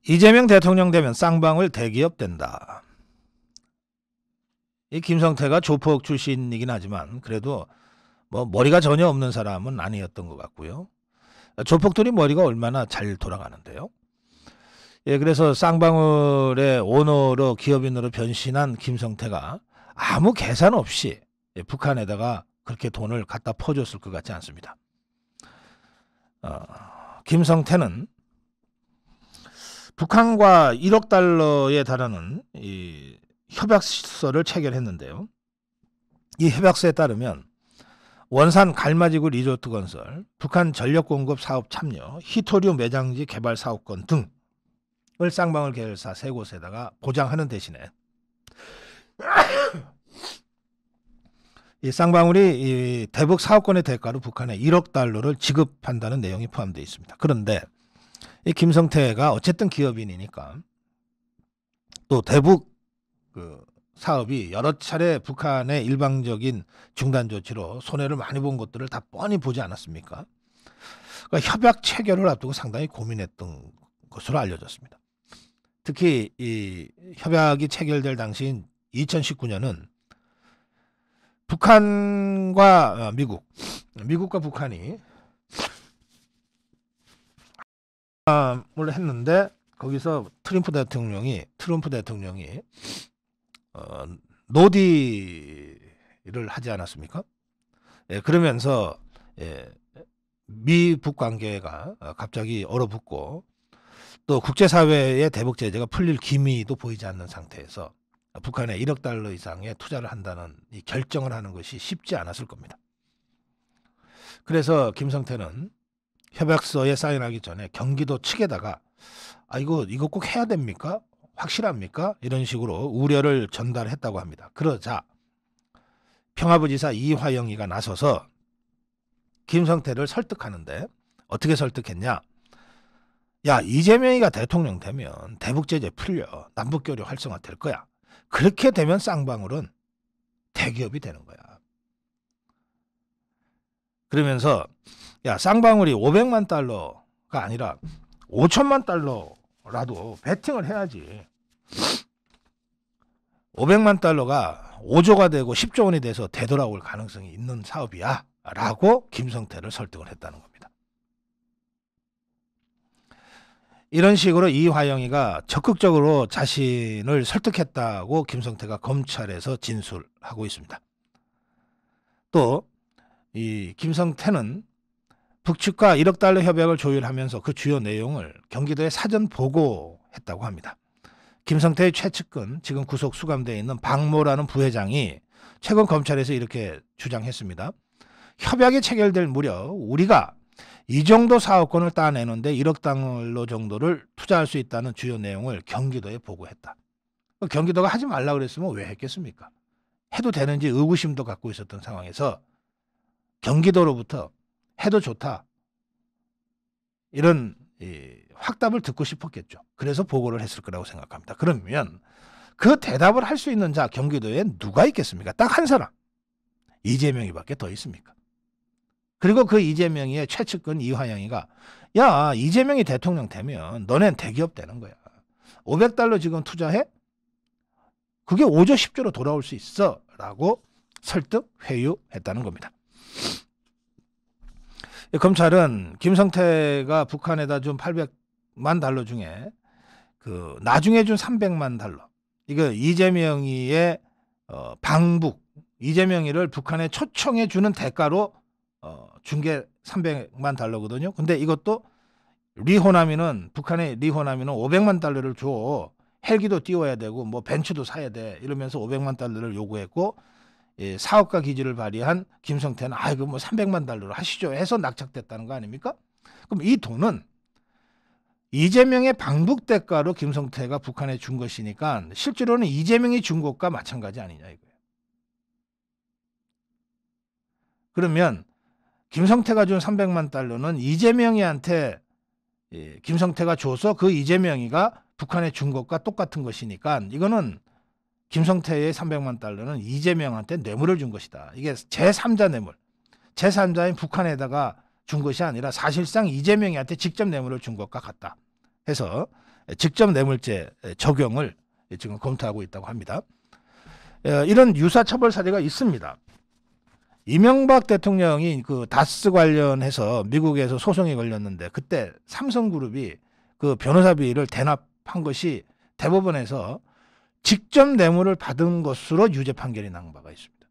이재명 대통령 되면 쌍방울 대기업 된다. 이 김성태가 조폭 출신이긴 하지만 그래도 뭐 머리가 전혀 없는 사람은 아니었던 것 같고요. 조폭들이 머리가 얼마나 잘 돌아가는데요. 예, 그래서 쌍방울의 오너로 기업인으로 변신한 김성태가 아무 계산 없이 북한에다가 그렇게 돈을 갖다 퍼줬을 것 같지 않습니다. 김성태는 북한과 1억 달러에 달하는 이 협약서를 체결했는데요. 이 협약서에 따르면 원산 갈마지구 리조트 건설, 북한 전력 공급 사업 참여, 히토류 매장지 개발 사업권 등을 쌍방울 계열사 세 곳에다가 보장하는 대신에 이 쌍방울이 이 대북 사업권의 대가로 북한에 1억 달러를 지급한다는 내용이 포함되어 있습니다. 그런데 이 김성태가 어쨌든 기업인이니까 또 대북 그 사업이 여러 차례 북한의 일방적인 중단 조치로 손해를 많이 본 것들을 다 뻔히 보지 않았습니까? 그러니까 협약 체결을 앞두고 상당히 고민했던 것으로 알려졌습니다. 특히 이 협약이 체결될 당시인 2019년은 북한과 미국과 북한이 을 했는데 거기서 트럼프 대통령이 노디를 하지 않았습니까? 예, 그러면서 미북 관계가 갑자기 얼어붙고 또 국제사회의 대북 제재가 풀릴 기미도 보이지 않는 상태에서 북한에 1억 달러 이상의 투자를 한다는 이 결정을 하는 것이 쉽지 않았을 겁니다. 그래서 김성태는 협약서에 사인하기 전에 경기도 측에다가 이거 꼭 해야 됩니까? 확실합니까? 이런 식으로 우려를 전달했다고 합니다. 그러자 평화부지사 이화영이가 나서서 김성태를 설득하는데 어떻게 설득했냐? 야, 이재명이가 대통령 되면 대북제재 풀려 남북교류 활성화 될 거야. 그렇게 되면 쌍방울은 대기업이 되는 거야. 그러면서 야, 쌍방울이 500만 달러가 아니라 5천만 달러라도 베팅을 해야지. 500만 달러가 5조가 되고 10조 원이 돼서 되돌아올 가능성이 있는 사업이야 라고 김성태를 설득을 했다는 겁니다. 이런 식으로 이화영이가 적극적으로 자신을 설득했다고 김성태가 검찰에서 진술하고 있습니다. 또 이 김성태는 북측과 1억 달러 협약을 조율하면서 그 주요 내용을 경기도에 사전 보고했다고 합니다. 김성태의 최측근, 지금 구속 수감되어 있는 박모라는 부회장이 최근 검찰에서 이렇게 주장했습니다. 협약이 체결될 무렵 우리가 이 정도 사업권을 따내는데 1억 달러 정도를 투자할 수 있다는 주요 내용을 경기도에 보고했다. 경기도가 하지 말라 그랬으면 왜 했겠습니까? 해도 되는지 의구심도 갖고 있었던 상황에서 경기도로부터 해도 좋다. 이런 확답을 듣고 싶었겠죠. 그래서 보고를 했을 거라고 생각합니다. 그러면 그 대답을 할 수 있는 자 경기도에 누가 있겠습니까? 딱 한 사람. 이재명이밖에 더 있습니까? 그리고 그 이재명이의 최측근 이화영이가 야, 이재명이 대통령 되면 너넨 대기업 되는 거야. 500달러 지금 투자해? 그게 5조 10조로 돌아올 수 있어 라고 설득 회유했다는 겁니다. 검찰은 김성태가 북한에다 준 800만 달러 중에 그 나중에 준 300만 달러 이거 이재명이의 방북 이재명이를 북한에 초청해 주는 대가로 준 게 300만 달러거든요. 근데 이것도 리호남이는 북한의 리호남이는 500만 달러를 줘. 헬기도 띄워야 되고 뭐 벤츠도 사야 돼. 이러면서 500만 달러를 요구했고 사업가 기질을 발휘한 김성태는 이거 뭐 300만 달러로 하시죠 해서 낙착됐다는 거 아닙니까? 그럼 이 돈은 이재명의 방북 대가로 김성태가 북한에 준 것이니까 실제로는 이재명이 준 것과 마찬가지 아니냐 이거예요. 그러면 김성태가 준 300만 달러는 이재명이한테 김성태가 줘서 그 이재명이가 북한에 준 것과 똑같은 것이니까 이거는 김성태의 300만 달러는 이재명한테 뇌물을 준 것이다. 이게 제3자 뇌물. 제3자인 북한에다가 준 것이 아니라 사실상 이재명이한테 직접 뇌물을 준 것과 같다. 해서 직접 뇌물죄 적용을 지금 검토하고 있다고 합니다. 이런 유사 처벌 사례가 있습니다. 이명박 대통령이 그 다스 관련해서 미국에서 소송이 걸렸는데 그때 삼성그룹이 그 변호사비를 대납한 것이 대법원에서 직접 뇌물을 받은 것으로 유죄 판결이 난 바가 있습니다.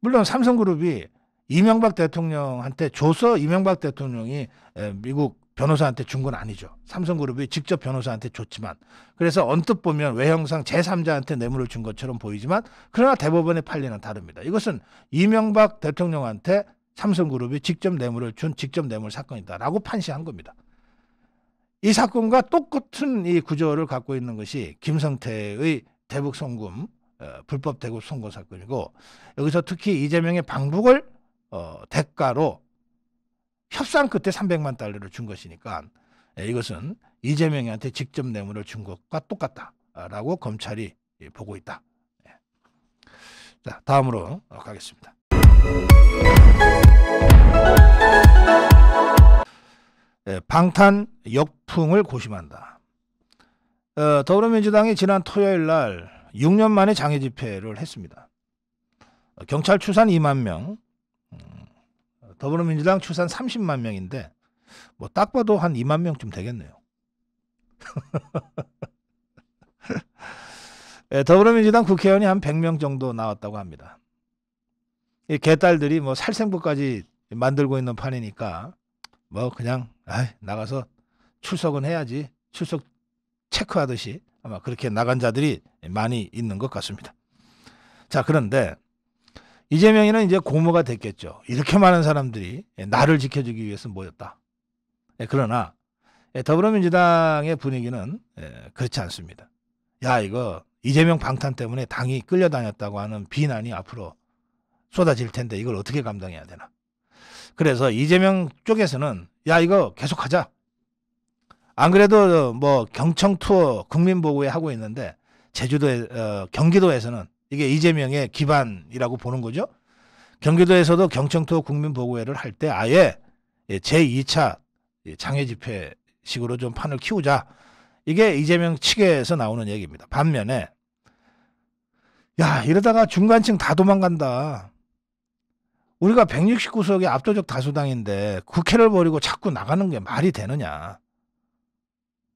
물론 삼성그룹이 이명박 대통령한테 줘서 이명박 대통령이 미국 변호사한테 준 건 아니죠. 삼성그룹이 직접 변호사한테 줬지만, 그래서 언뜻 보면 외형상 제3자한테 뇌물을 준 것처럼 보이지만 그러나 대법원의 판례는 다릅니다. 이것은 이명박 대통령한테 삼성그룹이 직접 뇌물을 준 직접 뇌물 사건이다라고 판시한 겁니다. 이 사건과 똑같은 이 구조를 갖고 있는 것이 김성태의 대북 송금, 불법 대북 송금 사건이고, 여기서 특히 이재명의 방북을 대가로 협상 끝에 300만 달러를 준 것이니까 이것은 이재명한테 직접 뇌물을 준 것과 똑같다라고 검찰이 보고 있다. 자, 다음으로 가겠습니다. 방탄 역풍을 고심한다. 더불어민주당이 지난 토요일 날 6년 만에 장애 집회를 했습니다. 경찰 추산 2만 명, 더불어민주당 추산 30만 명인데 뭐 딱 봐도 한 2만 명쯤 되겠네요. 더불어민주당 국회의원이 한 100명 정도 나왔다고 합니다. 이 개딸들이 뭐 살생부까지 만들고 있는 판이니까 뭐 그냥 나가서 출석은 해야지, 출석 체크하듯이 아마 그렇게 나간 자들이 많이 있는 것 같습니다. 자, 그런데 이재명이는 이제 고무가 됐겠죠. 이렇게 많은 사람들이 나를 지켜주기 위해서 모였다. 그러나 더불어민주당의 분위기는 그렇지 않습니다. 야, 이거 이재명 방탄 때문에 당이 끌려다녔다고 하는 비난이 앞으로 쏟아질 텐데 이걸 어떻게 감당해야 되나. 그래서 이재명 쪽에서는 야, 이거 계속하자. 안 그래도 뭐 경청 투어 국민보고회 하고 있는데 제주도에 경기도에서는 이게 이재명의 기반이라고 보는 거죠. 경기도에서도 경청 투어 국민보고회를 할 때 아예 제2차 장애 집회식으로 좀 판을 키우자. 이게 이재명 측에서 나오는 얘기입니다. 반면에 야, 이러다가 중간층 다 도망간다. 우리가 169석의 압도적 다수당인데 국회를 버리고 자꾸 나가는 게 말이 되느냐.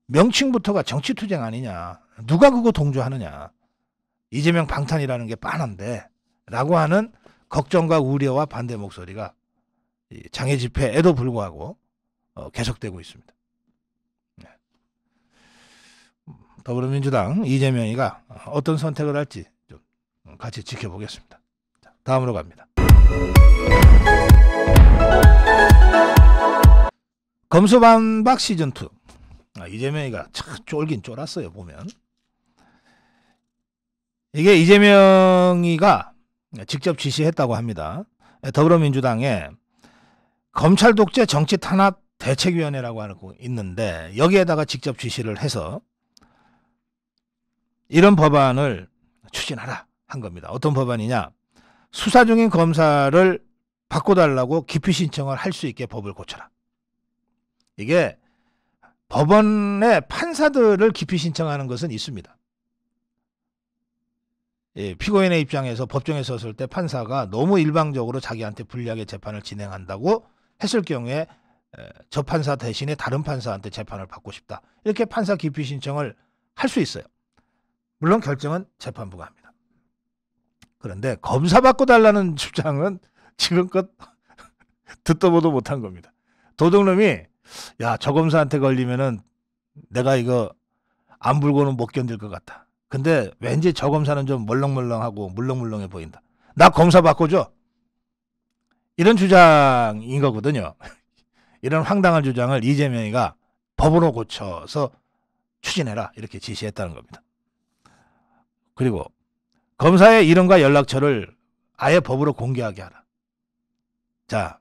명칭부터가 정치투쟁 아니냐. 누가 그거 동조하느냐. 이재명 방탄이라는 게 빤한데 라고 하는 걱정과 우려와 반대 목소리가 장애 집회에도 불구하고 계속되고 있습니다. 더불어민주당 이재명이가 어떤 선택을 할지 좀 같이 지켜보겠습니다. 자, 다음으로 갑니다. 검수반박 시즌2. 이재명이가 참 쫄긴 쫄았어요. 보면 이게 이재명이가 직접 지시했다고 합니다. 더불어민주당에 검찰 독재 정치 탄압 대책위원회라고 하는 거 있는데 여기에다가 직접 지시를 해서 이런 법안을 추진하라 한 겁니다. 어떤 법안이냐. 수사 중인 검사를 바꿔달라고 기피 신청을 할 수 있게 법을 고쳐라. 이게 법원의 판사들을 기피 신청하는 것은 있습니다. 피고인의 입장에서 법정에 섰을 때 판사가 너무 일방적으로 자기한테 불리하게 재판을 진행한다고 했을 경우에 저 판사 대신에 다른 판사한테 재판을 받고 싶다. 이렇게 판사 기피 신청을 할 수 있어요. 물론 결정은 재판부가 합니다. 그런데 검사 바꿔달라는 주장은 지금껏 듣도 보도 못한 겁니다. 도둑놈이 야, 저 검사한테 걸리면은 내가 이거 안 불고는 못 견딜 것 같다. 근데 왠지 저 검사는 좀 멀렁멀렁하고 물렁물렁해 보인다. 나 검사 바꿔줘. 이런 주장인 거거든요. 이런 황당한 주장을 이재명이가 법으로 고쳐서 추진해라 이렇게 지시했다는 겁니다. 그리고 검사의 이름과 연락처를 아예 법으로 공개하게 하라. 자,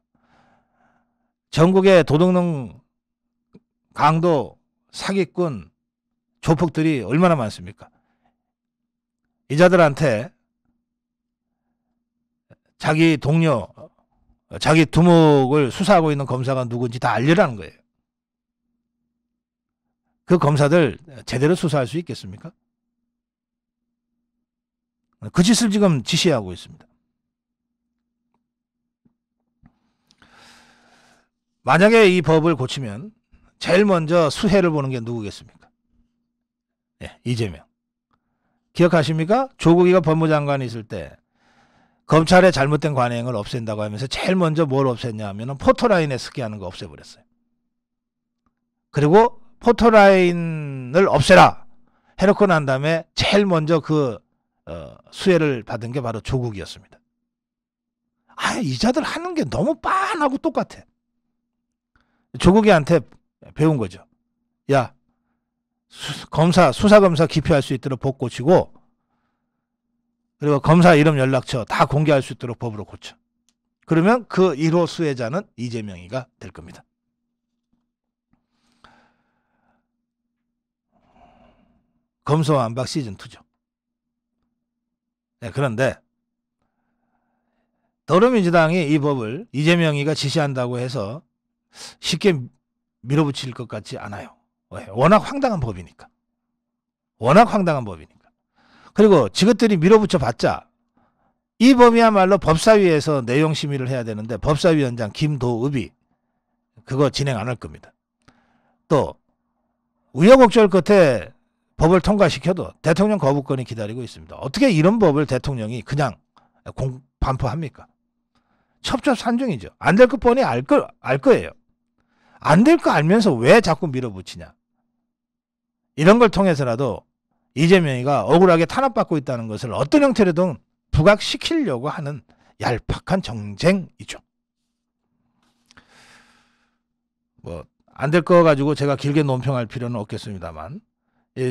전국의 도둑놈, 강도, 사기꾼, 조폭들이 얼마나 많습니까? 이 자들한테 자기 동료, 자기 두목을 수사하고 있는 검사가 누군지 다 알리라는 거예요. 그 검사들 제대로 수사할 수 있겠습니까? 그 짓을 지금 지시하고 있습니다. 만약에 이 법을 고치면 제일 먼저 수혜를 보는 게 누구겠습니까? 예, 이재명. 기억하십니까? 조국이가 법무장관이 있을 때 검찰의 잘못된 관행을 없앤다고 하면서 제일 먼저 뭘 없앴냐 하면 포토라인에 스키하는 거 없애버렸어요. 그리고 포토라인을 없애라 해놓고 난 다음에 제일 먼저 그 수혜를 받은 게 바로 조국이었습니다. 이자들 하는 게 너무 빤하고 똑같아. 조국이한테 배운 거죠. 야, 수사검사 기피할 수 있도록 법 고치고, 그리고 검사 이름 연락처 다 공개할 수 있도록 법으로 고쳐. 그러면 그 1호 수혜자는 이재명이가 될 겁니다. 검소완박 시즌2죠. 네, 그런데 더불어민주당이 이 법을 이재명이가 지시한다고 해서 쉽게 밀어붙일 것 같지 않아요. 왜? 워낙 황당한 법이니까. 그리고 지것들이 밀어붙여 봤자 이 법이야말로 법사위에서 내용 심의를 해야 되는데 법사위원장 김도읍이 그거 진행 안 할 겁니다. 또 우여곡절 끝에 법을 통과시켜도 대통령 거부권이 기다리고 있습니다. 어떻게 이런 법을 대통령이 그냥 반포합니까? 첩첩산중이죠. 안 될 것 뻔히 알 거예요. 안 될 거 알면서 왜 자꾸 밀어붙이냐. 이런 걸 통해서라도 이재명이가 억울하게 탄압받고 있다는 것을 어떤 형태로든 부각시키려고 하는 얄팍한 정쟁이죠. 안 될 거 가지고 제가 길게 논평할 필요는 없겠습니다만,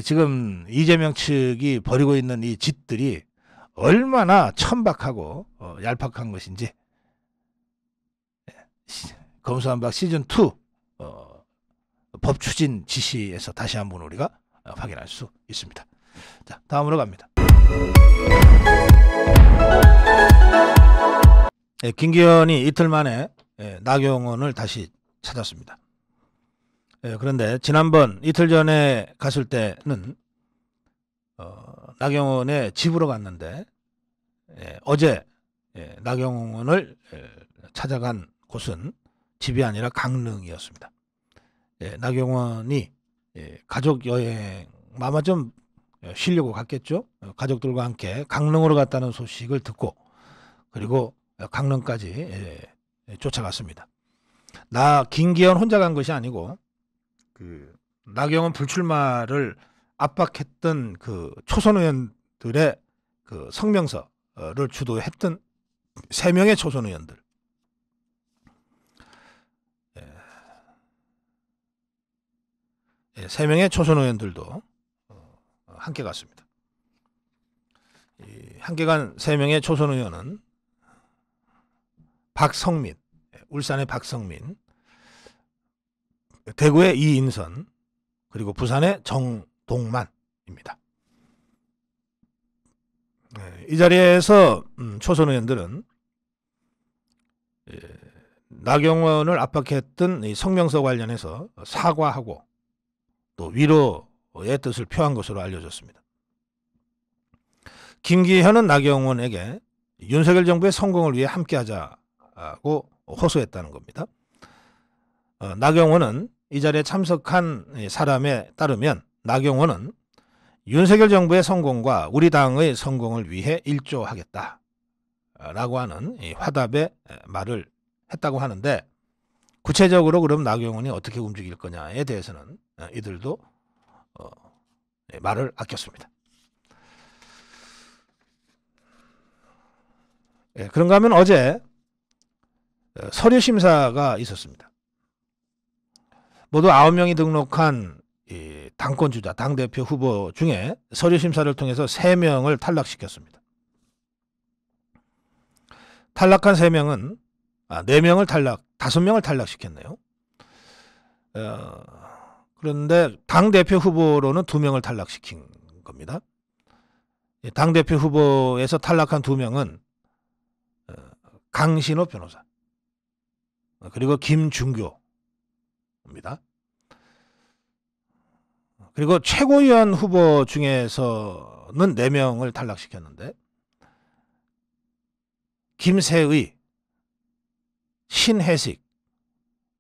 지금 이재명 측이 벌이고 있는 이 짓들이 얼마나 천박하고 얄팍한 것인지 검수완박 시즌2 법 추진 지시에서 다시 한번 우리가 확인할 수 있습니다. 자, 다음으로 갑니다. 김기현이 이틀 만에 나경원을 다시 찾았습니다. 그런데 지난번 이틀 전에 갔을 때는 나경원의 집으로 갔는데 어제 나경원을 찾아간 곳은 집이 아니라 강릉이었습니다. 나경원이 가족 여행 아마 좀 쉬려고 갔겠죠. 가족들과 함께 강릉으로 갔다는 소식을 듣고 그리고 강릉까지 쫓아갔습니다. 김기현 혼자 간 것이 아니고 그 나경원 불출마를 압박했던 그 초선 의원들의 그 성명서를 주도했던 3명의 초선 의원들, 3명의 초선 의원들도 함께 갔습니다. 함께 간 3명의 초선 의원은 박성민, 울산의 박성민, 대구의 이인선, 그리고 부산의 정동만입니다. 이 자리에서 초선 의원들은 나경원을 압박했던 이 성명서 관련해서 사과하고 또 위로의 뜻을 표한 것으로 알려졌습니다. 김기현은 나경원에게 윤석열 정부의 성공을 위해 함께하자고 호소했다는 겁니다. 나경원은 이 자리에 참석한 사람에 따르면 나경원은 윤석열 정부의 성공과 우리 당의 성공을 위해 일조하겠다라고 하는 화답의 말을 했다고 하는데, 구체적으로 그럼 나경원이 어떻게 움직일 거냐에 대해서는 이들도 말을 아꼈습니다. 그런가 하면 어제 서류 심사가 있었습니다. 모두 9명이 등록한 당권주자, 당대표 후보 중에 서류 심사를 통해서 3명을 탈락시켰습니다. 탈락한 3명은 5명을 탈락시켰네요. 그런데 당대표 후보로는 2명을 탈락시킨 겁니다. 당대표 후보에서 탈락한 2명은 강신호 변호사 그리고 김준교입니다. 그리고 최고위원 후보 중에서는 4명을 탈락시켰는데 김세의, 신혜식,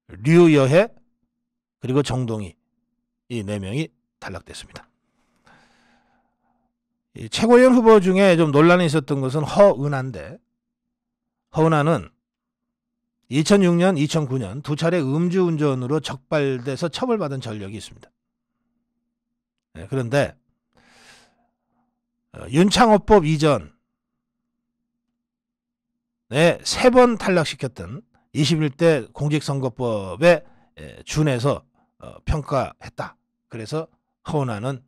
류여해, 그리고 정동희, 이 4명이 탈락됐습니다. 이 최고위원 후보 중에 좀 논란이 있었던 것은 허은하인데, 허은하는 2006년, 2009년 두 차례 음주운전으로 적발돼서 처벌받은 전력이 있습니다. 네, 그런데 윤창호법 이전에 3번 탈락시켰던 21대 공직선거법에 준해서 평가했다. 그래서 허은하는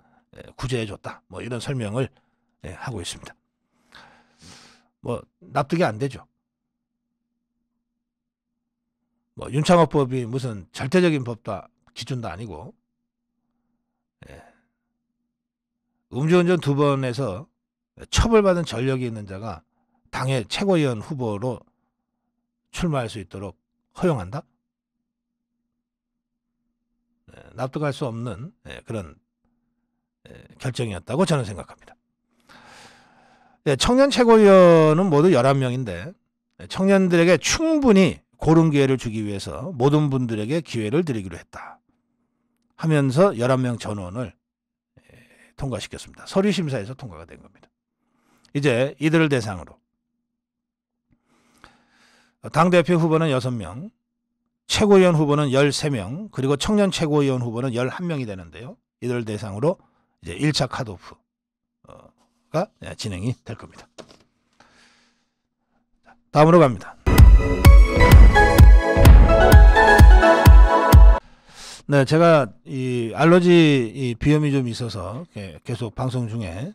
구제해줬다. 뭐 이런 설명을 하고 있습니다. 뭐 납득이 안 되죠. 뭐 윤창호법이 무슨 절대적인 법도 기준도 아니고, 음주운전 2번에서 처벌받은 전력이 있는 자가 당의 최고위원 후보로 출마할 수 있도록 허용한다? 납득할 수 없는 그런 결정이었다고 저는 생각합니다. 청년 최고위원은 모두 11명인데 청년들에게 충분히 고른 기회를 주기 위해서 모든 분들에게 기회를 드리기로 했다 하면서 11명 전원을 통과시켰습니다. 서류심사에서 통과가 된 겁니다. 이제 이들을 대상으로 당대표 후보는 6명, 최고위원 후보는 13명, 그리고 청년 최고위원 후보는 11명이 되는데요. 이들을 대상으로 이제 1차 컷오프가 진행이 될 겁니다. 다음으로 갑니다. 네, 제가 이 알러지 비염이 좀 있어서 계속 방송 중에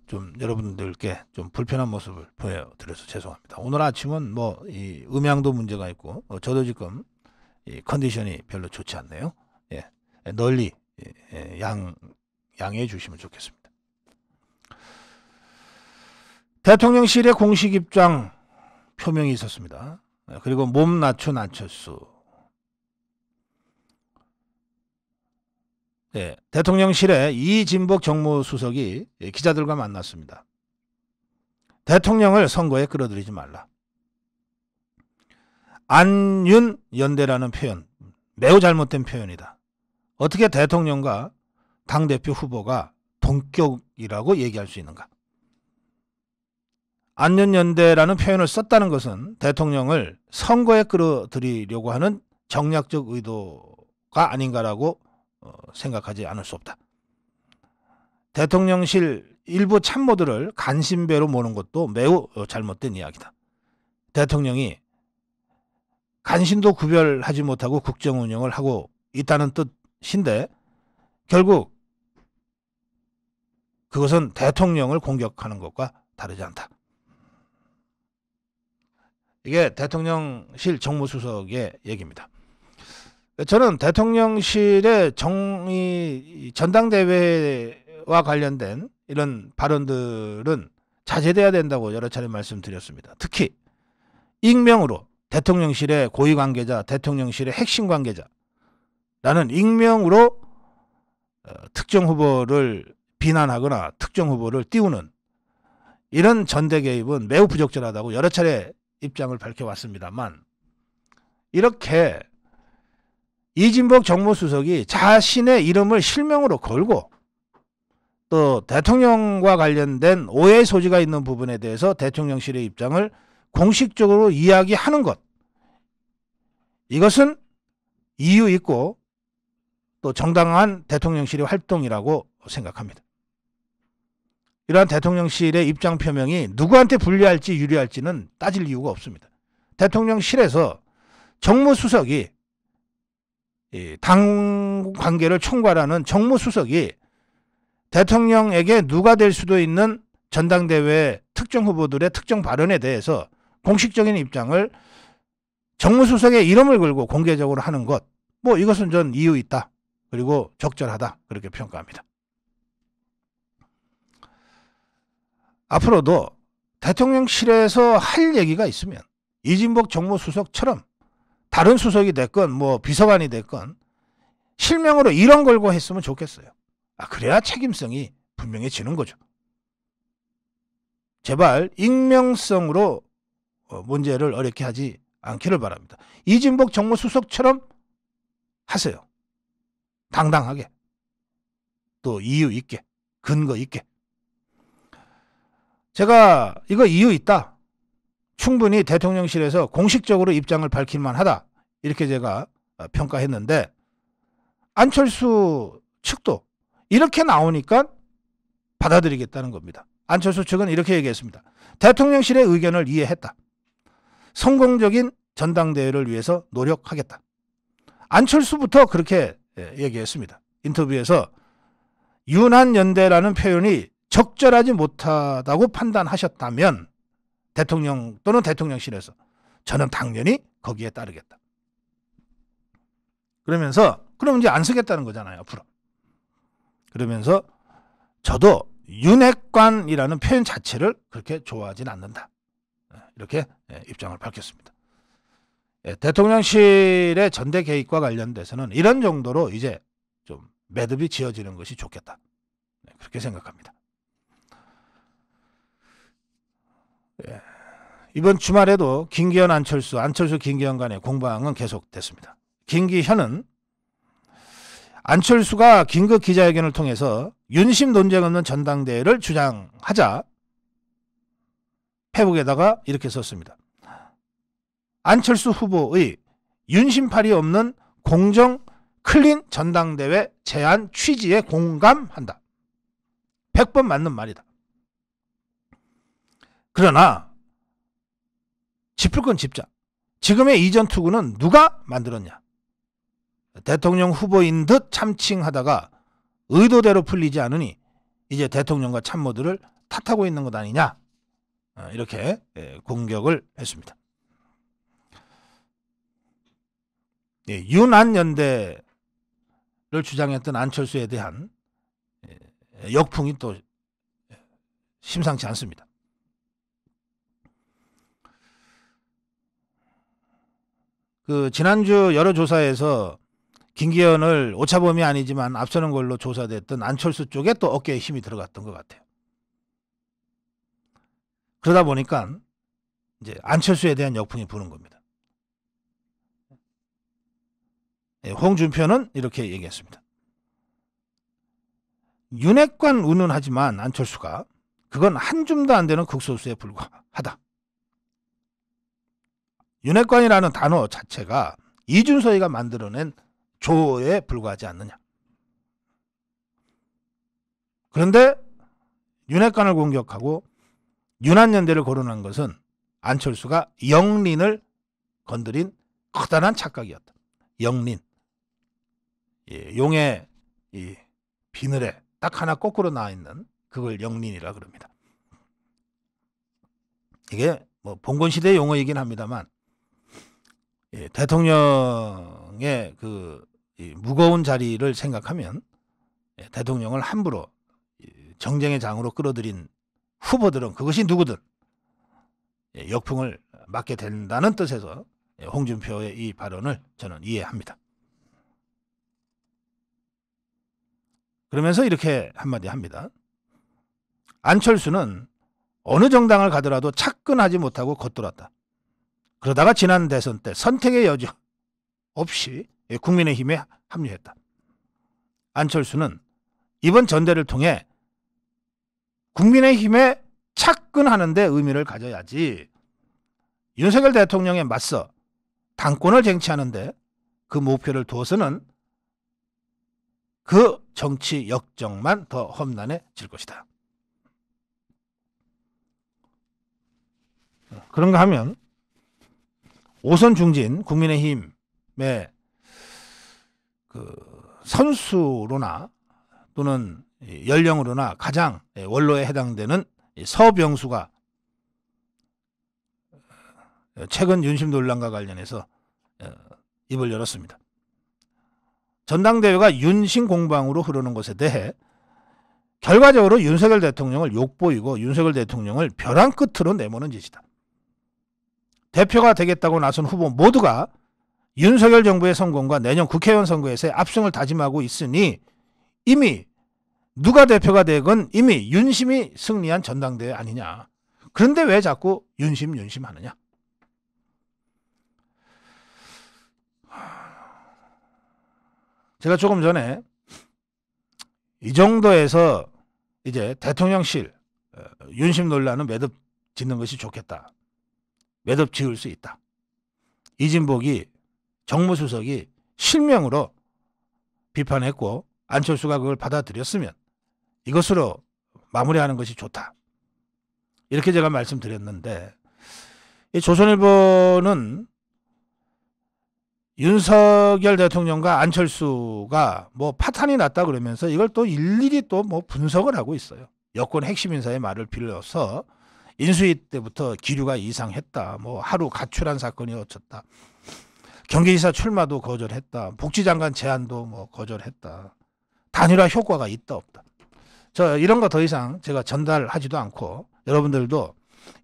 좀 여러분들께 좀 불편한 모습을 보여드려서 죄송합니다. 오늘 아침은 뭐 이 음향도 문제가 있고 저도 지금 이 컨디션이 별로 좋지 않네요. 널리 양해해 주시면 좋겠습니다. 대통령실의 공식 입장 표명이 있었습니다. 그리고 몸 낮춘 안철수. 대통령실의 이진복 정무수석이 기자들과 만났습니다. 대통령을 선거에 끌어들이지 말라. 안윤 연대라는 표현, 매우 잘못된 표현이다. 어떻게 대통령과 당대표 후보가 동격이라고 얘기할 수 있는가? 안윤 연대라는 표현을 썼다는 것은 대통령을 선거에 끌어들이려고 하는 정략적 의도가 아닌가라고 생각하지 않을 수 없다. 대통령실 일부 참모들을 간신배로 모는 것도 매우 잘못된 이야기다. 대통령이 간신도 구별하지 못하고 국정 운영을 하고 있다는 뜻인데 결국 그것은 대통령을 공격하는 것과 다르지 않다. 이게 대통령실 정무수석의 얘기입니다. 저는 대통령실의 전당대회와 관련된 이런 발언들은 자제돼야 된다고 여러 차례 말씀드렸습니다. 특히 익명으로 대통령실의 고위 관계자, 대통령실의 핵심 관계자라는 익명으로 특정 후보를 비난하거나 특정 후보를 띄우는 이런 전대 개입은 매우 부적절하다고 여러 차례 입장을 밝혀왔습니다만, 이렇게 이진복 정무수석이 자신의 이름을 실명으로 걸고 또 대통령과 관련된 오해 소지가 있는 부분에 대해서 대통령실의 입장을 공식적으로 이야기하는 것, 이것은 이유 있고 또 정당한 대통령실의 활동이라고 생각합니다. 이러한 대통령실의 입장 표명이 누구한테 불리할지 유리할지는 따질 이유가 없습니다. 대통령실에서 정무수석이, 당 관계를 총괄하는 정무수석이 대통령에게 누가 될 수도 있는 전당대회 특정 후보들의 특정 발언에 대해서 공식적인 입장을 정무수석의 이름을 걸고 공개적으로 하는 것, 뭐 이것은 전 이유 있다, 그리고 적절하다, 그렇게 평가합니다. 앞으로도 대통령실에서 할 얘기가 있으면 이진복 정무수석처럼 다른 수석이 됐건 뭐 비서관이 됐건 실명으로 이런 걸고 했으면 좋겠어요. 그래야 책임성이 분명해지는 거죠. 제발 익명성으로 문제를 어렵게 하지 않기를 바랍니다. 이진복 정무수석처럼 하세요. 당당하게. 또 이유 있게. 근거 있게. 제가 이거 이유 있다. 충분히 대통령실에서 공식적으로 입장을 밝힐 만하다. 이렇게 제가 평가했는데 안철수 측도 이렇게 나오니까 받아들이겠다는 겁니다. 안철수 측은 이렇게 얘기했습니다. 대통령실의 의견을 이해했다. 성공적인 전당대회를 위해서 노력하겠다. 안철수부터 그렇게 얘기했습니다. 인터뷰에서 윤한연대라는 표현이 적절하지 못하다고 판단하셨다면 대통령 또는 대통령실에서 저는 당연히 거기에 따르겠다. 그러면서 그럼 이제 안 쓰겠다는 거잖아요. 앞으로. 그러면서 저도 윤핵관이라는 표현 자체를 그렇게 좋아하진 않는다. 이렇게 입장을 밝혔습니다. 대통령실의 전대 개입과 관련돼서는 이런 정도로 이제 좀 매듭이 지어지는 것이 좋겠다. 그렇게 생각합니다. 이번 주말에도 김기현 안철수 김기현 간의 공방은 계속됐습니다. 김기현은 안철수가 긴급 기자회견을 통해서 윤심 논쟁 없는 전당대회를 주장하자 페북에다가 이렇게 썼습니다. 안철수 후보의 윤심팔이 없는 공정 클린 전당대회 제안 취지에 공감한다. 100번 맞는 말이다. 그러나 짚을 건 짚자. 지금의 이전 투구는 누가 만들었냐. 대통령 후보인 듯 참칭하다가 의도대로 풀리지 않으니 이제 대통령과 참모들을 탓하고 있는 것 아니냐. 이렇게 공격을 했습니다. 윤한연대를 주장했던 안철수에 대한 역풍이 또 심상치 않습니다. 지난주 여러 조사에서 김기현을 오차범위 아니지만 앞서는 걸로 조사됐던 안철수 쪽에 또 어깨에 힘이 들어갔던 것 같아요. 그러다 보니까 이제 안철수에 대한 역풍이 부는 겁니다. 홍준표는 이렇게 얘기했습니다. 윤핵관 운운하지만 안철수가 그건 한 줌도 안 되는 극소수에 불과하다. 윤핵관이라는 단어 자체가 이준서이가 만들어낸 조에 불과하지 않느냐. 그런데 윤핵관을 공격하고 윤한연대를 거론한 것은 안철수가 영린을 건드린 커다란 착각이었다. 영린. 용의 이 비늘에 딱 하나 거꾸로 나와 있는 그걸 영린이라 그럽니다. 이게 뭐 봉건시대 용어이긴 합니다만 대통령의 무거운 자리를 생각하면 대통령을 함부로 정쟁의 장으로 끌어들인 후보들은 그것이 누구든 역풍을 맞게 된다는 뜻에서 홍준표의 이 발언을 저는 이해합니다. 그러면서 이렇게 한마디 합니다. 안철수는 어느 정당을 가더라도 착근하지 못하고 겉돌았다. 그러다가 지난 대선 때 선택의 여지 없이 국민의힘에 합류했다. 안철수는 이번 전대를 통해 국민의힘에 착근하는 데 의미를 가져야지 윤석열 대통령에 맞서 당권을 쟁취하는데 그 목표를 두어서는 그 정치 역정만 더 험난해질 것이다. 그런가 하면 오선 중진 국민의힘의 선수로나 또는 연령으로나 가장 원로에 해당되는 서병수가 최근 윤심 논란과 관련해서 입을 열었습니다. 전당대회가 윤심 공방으로 흐르는 것에 대해 결과적으로 윤석열 대통령을 욕보이고 윤석열 대통령을 벼랑 끝으로 내모는 짓이다. 대표가 되겠다고 나선 후보 모두가 윤석열 정부의 성공과 내년 국회의원 선거에서의 압승을 다짐하고 있으니 이미 누가 대표가 되건 이미 윤심이 승리한 전당대회 아니냐. 그런데 왜 자꾸 윤심 하느냐. 제가 조금 전에 이 정도에서 이제 대통령실 윤심 논란은 매듭 짓는 것이 좋겠다. 매듭 지을 수 있다. 이진복이 정무수석이 실명으로 비판했고 안철수가 그걸 받아들였으면 이것으로 마무리하는 것이 좋다. 이렇게 제가 말씀드렸는데 이 조선일보는 윤석열 대통령과 안철수가 뭐 파탄이 났다 그러면서 이걸 또 일일이 또 뭐 분석을 하고 있어요. 여권 핵심 인사의 말을 빌려서 인수위 때부터 기류가 이상했다. 뭐 하루 가출한 사건이 어쩌다. 경기지사 출마도 거절했다. 복지장관 제안도 뭐 거절했다. 단일화 효과가 있다 없다. 저 이런 거 더 이상 제가 전달하지도 않고 여러분들도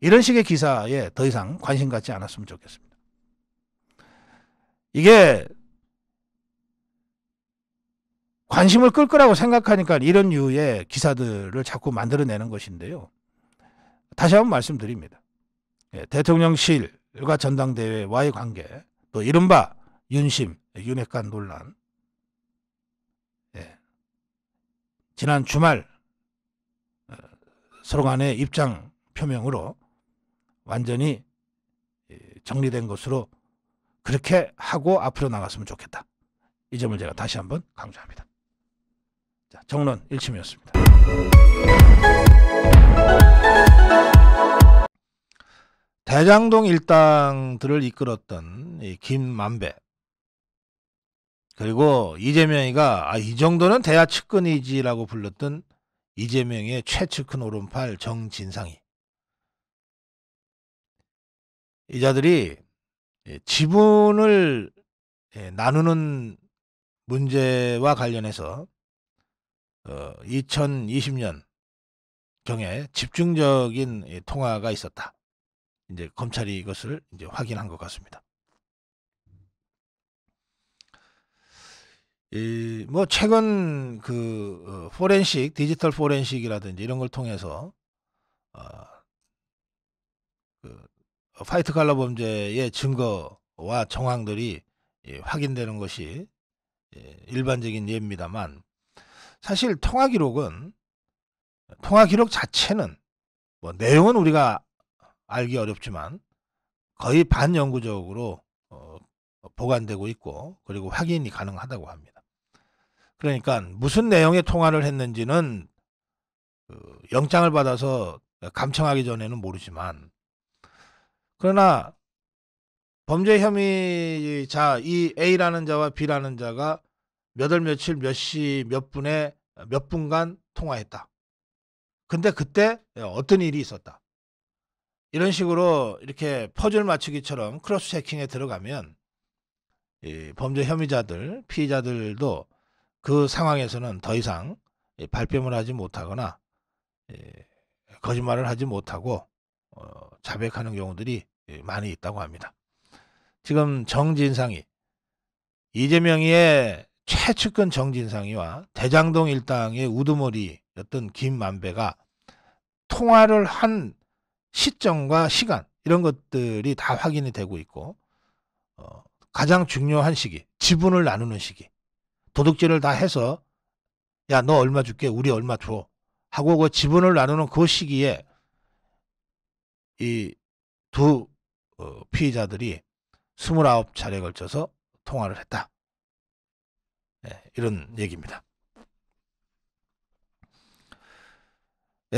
이런 식의 기사에 더 이상 관심 갖지 않았으면 좋겠습니다. 이게 관심을 끌 거라고 생각하니까 이런 류의 기사들을 자꾸 만들어내는 것인데요. 다시 한번 말씀드립니다. 대통령실과 전당대회와의 관계, 또 이른바 윤심, 윤핵관 논란, 지난 주말 서로 간의 입장 표명으로 완전히 정리된 것으로 그렇게 하고 앞으로 나갔으면 좋겠다. 이 점을 제가 다시 한번 강조합니다. 자, 정론 1침이었습니다. 대장동 일당들을 이끌었던 이 김만배, 그리고 이재명이가 이 정도는 대야 측근이지라고 불렀던 이재명의 최측근 오른팔 정진상이, 이 자들이 지분을 나누는 문제와 관련해서 2020년 경에 집중적인 통화가 있었다. 이제 검찰이 이것을 이제 확인한 것 같습니다. 뭐 최근 그 포렌식, 디지털 포렌식이라든지 이런 걸 통해서 화이트 칼라 범죄의 증거와 정황들이 확인되는 것이 일반적인 예입니다만, 사실 통화 기록 자체는 뭐 내용은 우리가 알기 어렵지만 거의 반영구적으로 보관되고 있고, 그리고 확인이 가능하다고 합니다. 그러니까 무슨 내용의 통화를 했는지는 영장을 받아서 감청하기 전에는 모르지만, 그러나 범죄 혐의자 이 A라는 자와 B라는 자가 몇 월 며칠 몇 시 몇 분에 몇 분간 통화했다. 근데 그때 어떤 일이 있었다. 이런 식으로 이렇게 퍼즐 맞추기처럼 크로스 체킹에 들어가면 이 범죄 혐의자들, 피의자들도 그 상황에서는 더 이상 발뺌을 하지 못하거나 거짓말을 하지 못하고 자백하는 경우들이 많이 있다고 합니다. 지금 정진상이, 이재명이의 최측근 정진상이와 대장동 일당의 우두머리였던 김만배가 통화를 한 시점과 시간, 이런 것들이 다 확인이 되고 있고, 가장 중요한 시기, 지분을 나누는 시기, 도둑질을 다 해서 야 너 얼마 줄게, 우리 얼마 줘 하고 그 지분을 나누는 그 시기에 이 두 피의자들이 29차례에 걸쳐서 통화를 했다. 이런 얘기입니다.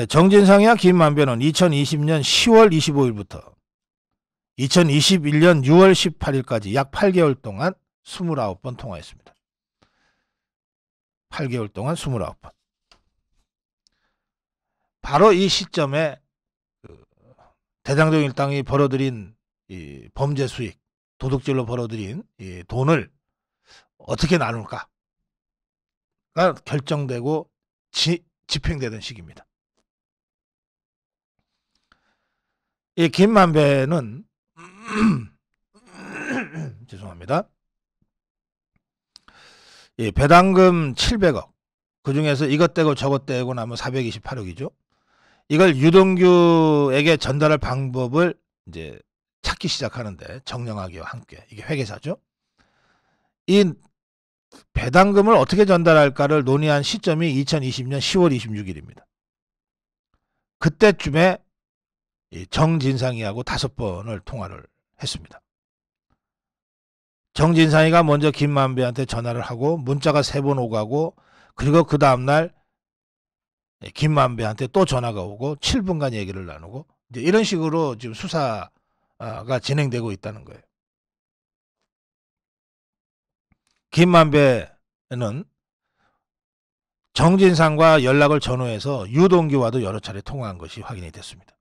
정진상이와 김만배는 2020년 10월 25일부터 2021년 6월 18일까지 약 8개월 동안 29번 통화했습니다. 8개월 동안 29번. 바로 이 시점에 대장동 일당이 벌어들인 이 범죄 수익, 도둑질로 벌어들인 이 돈을 어떻게 나눌까가 결정되고 집행되던 시기입니다. 이 김만배는 죄송합니다. 이 배당금 700억, 그중에서 이것 떼고 저것 떼고 나면 428억이죠. 이걸 유동규에게 전달할 방법을 이제 찾기 시작하는데, 정영학이와 함께. 이게 회계사죠. 이 배당금을 어떻게 전달할까를 논의한 시점이 2020년 10월 26일입니다. 그때쯤에 정진상이하고 5번을 통화를 했습니다. 정진상이가 먼저 김만배한테 전화를 하고 문자가 3번 오가고, 그리고 그 다음날 김만배한테 또 전화가 오고 7분간 얘기를 나누고, 이제 이런 식으로 지금 수사가 진행되고 있다는 거예요. 김만배는 정진상과 연락을 전후해서 유동규와도 여러 차례 통화한 것이 확인이 됐습니다.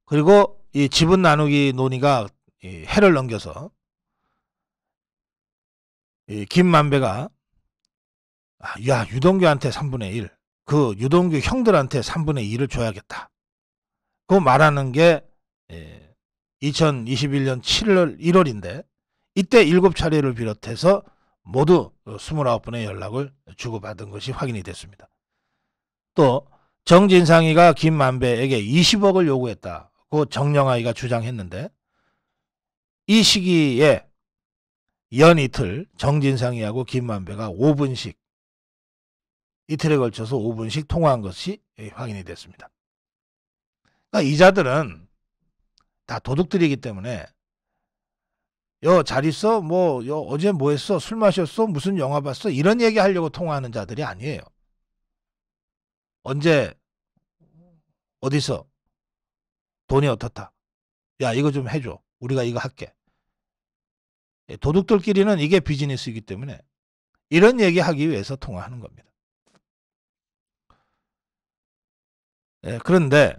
그리고 이 지분 나누기 논의가 해를 넘겨서 김만배가 야, 유동규한테 3분의 1, 그 유동규 형들한테 3분의 2를 줘야겠다. 그 말하는 게 2021년 7월 1월인데, 이때 7차례를 비롯해서 모두 29번의 연락을 주고받은 것이 확인이 됐습니다. 또 정진상이가 김만배에게 20억을 요구했다고 정영아이가 주장했는데, 이 시기에 연 이틀 정진상이하고 김만배가 5분씩, 이틀에 걸쳐서 5분씩 통화한 것이 확인이 됐습니다. 그러니까 이자들은 다 도둑들이기 때문에 여 잘 있어? 뭐 여 어제 뭐 했어? 술 마셨어? 무슨 영화 봤어? 이런 얘기 하려고 통화하는 자들이 아니에요. 언제 어디서 돈이 어떻다? 야, 이거 좀 해줘. 우리가 이거 할게. 도둑들끼리는 이게 비즈니스이기 때문에 이런 얘기 하기 위해서 통화하는 겁니다. 그런데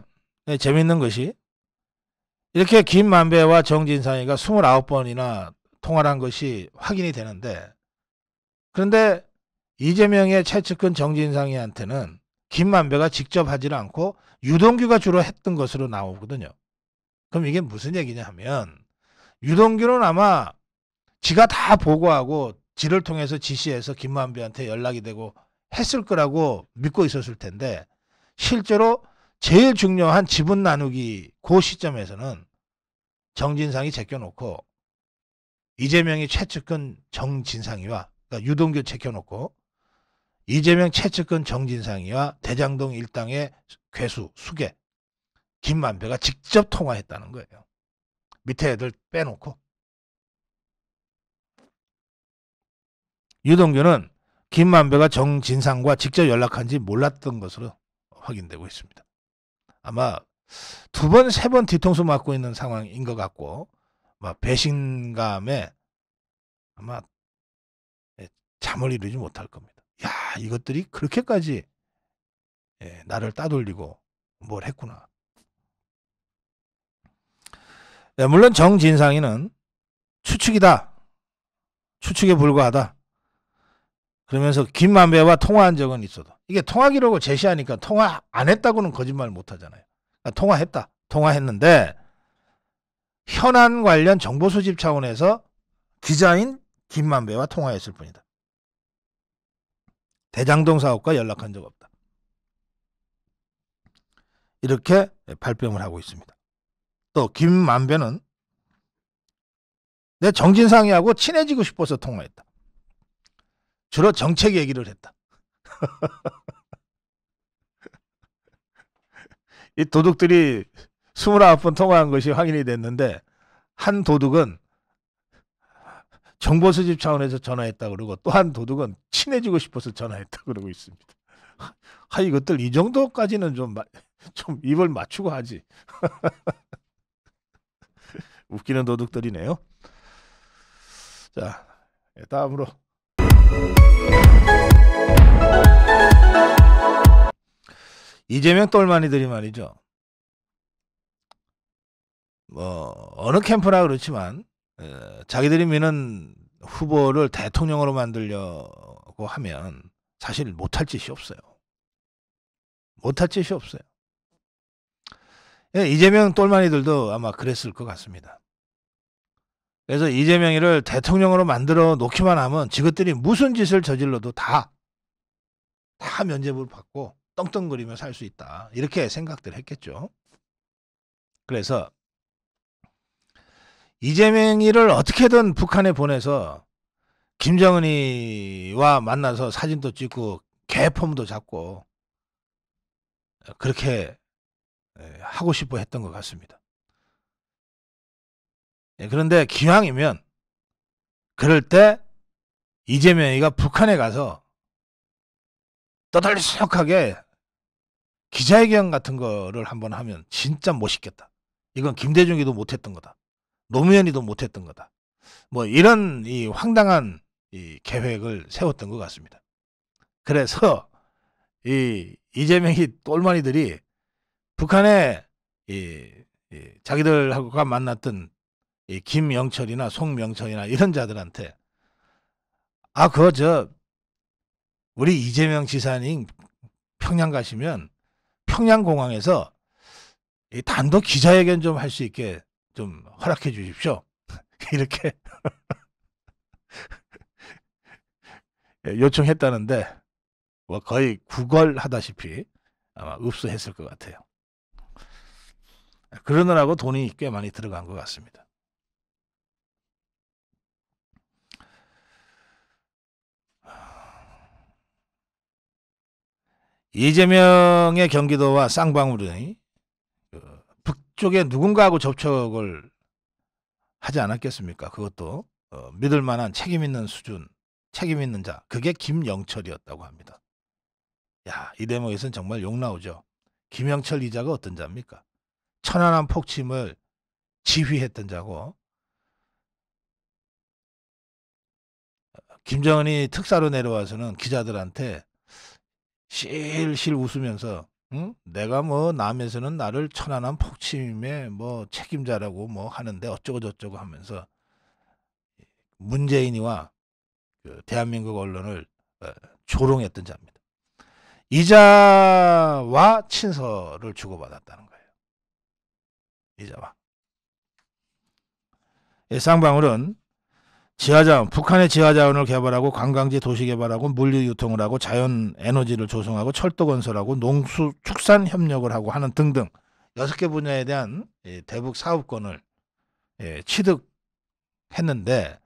재밌는 것이, 이렇게 김만배와 정진상이가 29번이나 통화를 한 것이 확인이 되는데, 그런데 이재명의 최측근 정진상이한테는 김만배가 직접 하지를 않고 유동규가 주로 했던 것으로 나오거든요. 그럼 이게 무슨 얘기냐 하면, 유동규는 아마 지가 다 보고하고 지를 통해서 지시해서 김만배한테 연락이 되고 했을 거라고 믿고 있었을 텐데, 실제로 제일 중요한 지분 나누기 그 시점에서는 정진상이 제껴놓고, 이재명이 최측근 정진상이와, 그러니까 유동규 제껴놓고 이재명 최측근 정진상이와 대장동 일당의 괴수 수계 김만배가 직접 통화했다는 거예요. 밑에 애들 빼놓고. 유동규는 김만배가 정진상과 직접 연락한지 몰랐던 것으로 확인되고 있습니다. 아마 2번, 3번 뒤통수 맞고 있는 상황인 것 같고, 막 배신감에 아마 잠을 이루지 못할 겁니다. 야, 이것들이 그렇게까지 나를 따돌리고 뭘 했구나. 물론 정진상이는 추측이다, 추측에 불과하다, 그러면서 김만배와 통화한 적은 있어도, 이게 통화 기록을 제시하니까 통화 안 했다고는 거짓말 못 하잖아요. 그러니까 통화했다, 통화했는데 현안 관련 정보 수집 차원에서 기자인 김만배와 통화했을 뿐이다. 대장동 사업과 연락한 적 없다. 이렇게 발뺌을 하고 있습니다. 또 김만배는 내 정진상이하고 친해지고 싶어서 통화했다. 주로 정책 얘기를 했다. 이 도둑들이 29번 통화한 것이 확인이 됐는데, 한 도둑은 정보 수집 차원에서 전화했다 그러고, 또 한 도둑은 친해지고 싶어서 전화했다 그러고 있습니다. 이것들 이 정도까지는 좀 입을 맞추고 하지. 웃기는 도둑들이네요. 자, 다음으로 이재명 똘마니들이 말이죠. 어느 캠프나 그렇지만 자기들이 미는 후보를 대통령으로 만들려고 하면 사실 못할 짓이 없어요. 못할 짓이 없어요. 이재명 똘마니들도 아마 그랬을 것 같습니다. 그래서 이재명이를 대통령으로 만들어 놓기만 하면 저것들이 무슨 짓을 저질러도 다 면죄부를 받고 떵떵거리며 살 수 있다. 이렇게 생각들 했겠죠. 그래서 이재명이를 어떻게든 북한에 보내서 김정은이와 만나서 사진도 찍고 개폼도 잡고 그렇게 하고 싶어 했던 것 같습니다. 그런데 기왕이면 그럴 때 이재명이가 북한에 가서 떠들썩하게 기자회견 같은 거를 한번 하면 진짜 멋있겠다. 이건 김대중이도 못했던 거다. 노무현이도 못했던 거다. 뭐 이런 이 황당한 이 계획을 세웠던 것 같습니다. 그래서 이 이재명이 똘마니들이 북한에 자기들하고가 만났던 이 김영철이나 송명철이나 이런 자들한테 우리 이재명 지사님 평양 가시면 평양공항에서 이 단독 기자회견 좀 할 수 있게 좀 허락해 주십시오. 이렇게 요청했다는데 뭐 거의 구걸하다시피 아마 읍수했을 것 같아요. 그러느라고 돈이 꽤 많이 들어간 것 같습니다. 이재명의 경기도와 쌍방울이 북쪽에 누군가하고 접촉을 하지 않았겠습니까? 그것도 믿을 만한 책임 있는 수준, 책임 있는 자, 그게 김영철이었다고 합니다. 야, 이 대목에서는 정말 욕 나오죠. 김영철 이 자가 어떤 자입니까? 천안함 폭침을 지휘했던 자고 김정은이 특사로 내려와서는 기자들한테 실실 웃으면서 응? 내가 뭐 남에서는 나를 천안함 폭침의 뭐 책임자라고 뭐 하는데 어쩌고 저쩌고 하면서 문재인이와 그 대한민국 언론을 조롱했던 자입니다. 이자와 친서를 주고받았다는 거예요. 이자와. 쌍방울은 지하자원, 북한의 지하자원을 개발하고 관광지 도시 개발하고 물류 유통을 하고 자연 에너지를 조성하고 철도 건설하고 농수 축산 협력을 하고 하는 등등 6개 분야에 대한 대북 사업권을 취득했는데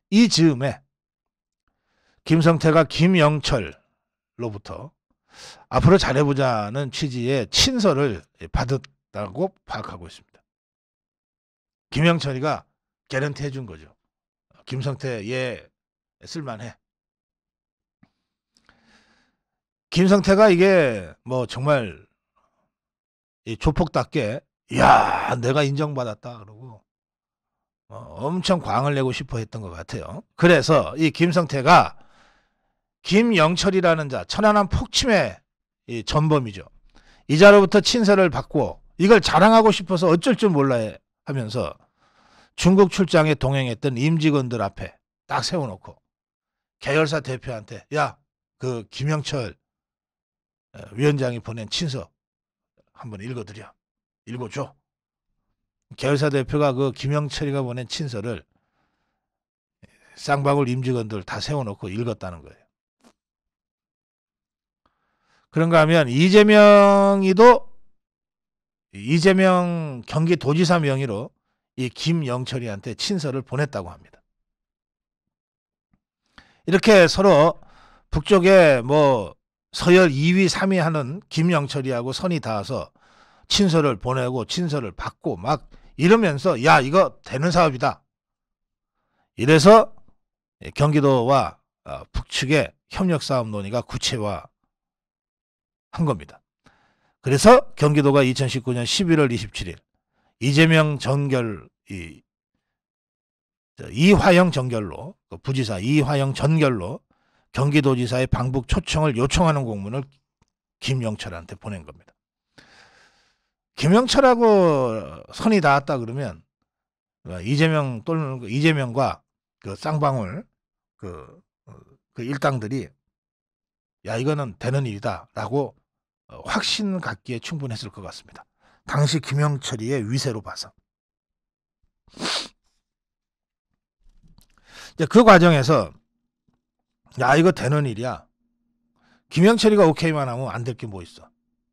이 즈음에 김성태가 김영철로부터 앞으로 잘해보자는 취지의 친서를 받았다고 파악하고 있습니다. 김영철이가 개런티 해준 거죠. 김성태 얘 쓸만해. 김성태가 이게 뭐 정말 조폭답게 야 내가 인정받았다 그러고 엄청 광을 내고 싶어 했던 것 같아요. 그래서 이 김성태가 김영철이라는 자 천안함 폭침의 전범이죠. 이 자로부터 친서를 받고 이걸 자랑하고 싶어서 어쩔 줄 몰라 하면서 중국 출장에 동행했던 임직원들 앞에 딱 세워놓고 계열사 대표한테 야, 그 김영철 위원장이 보낸 친서 한번 읽어줘. 계열사 대표가 그 김영철이가 보낸 친서를 쌍방울 임직원들 다 세워놓고 읽었다는 거예요. 그런가 하면 이재명 경기도지사 명의로 이 김영철이한테 친서를 보냈다고 합니다. 이렇게 서로 북쪽에 뭐 서열 2위, 3위 하는 김영철이하고 선이 닿아서 친서를 보내고 친서를 받고 막 이러면서 야 이거 되는 사업이다. 이래서 경기도와 북측의 협력사업 논의가 구체화한 겁니다. 그래서 경기도가 2019년 11월 27일 이재명 이화영 전결로 부지사 이화영 전결로 경기도지사의 방북 초청을 요청하는 공문을 김영철한테 보낸 겁니다. 김영철하고 선이 닿았다 그러면 이재명과 그 쌍방울 그 일당들이 야 이거는 되는 일이다라고 확신 갖기에 충분했을 것 같습니다. 당시 김영철이의 위세로 봐서. 이제 그 과정에서 야 이거 되는 일이야. 김영철이가 오케이만 하면 안 될 게 뭐 있어.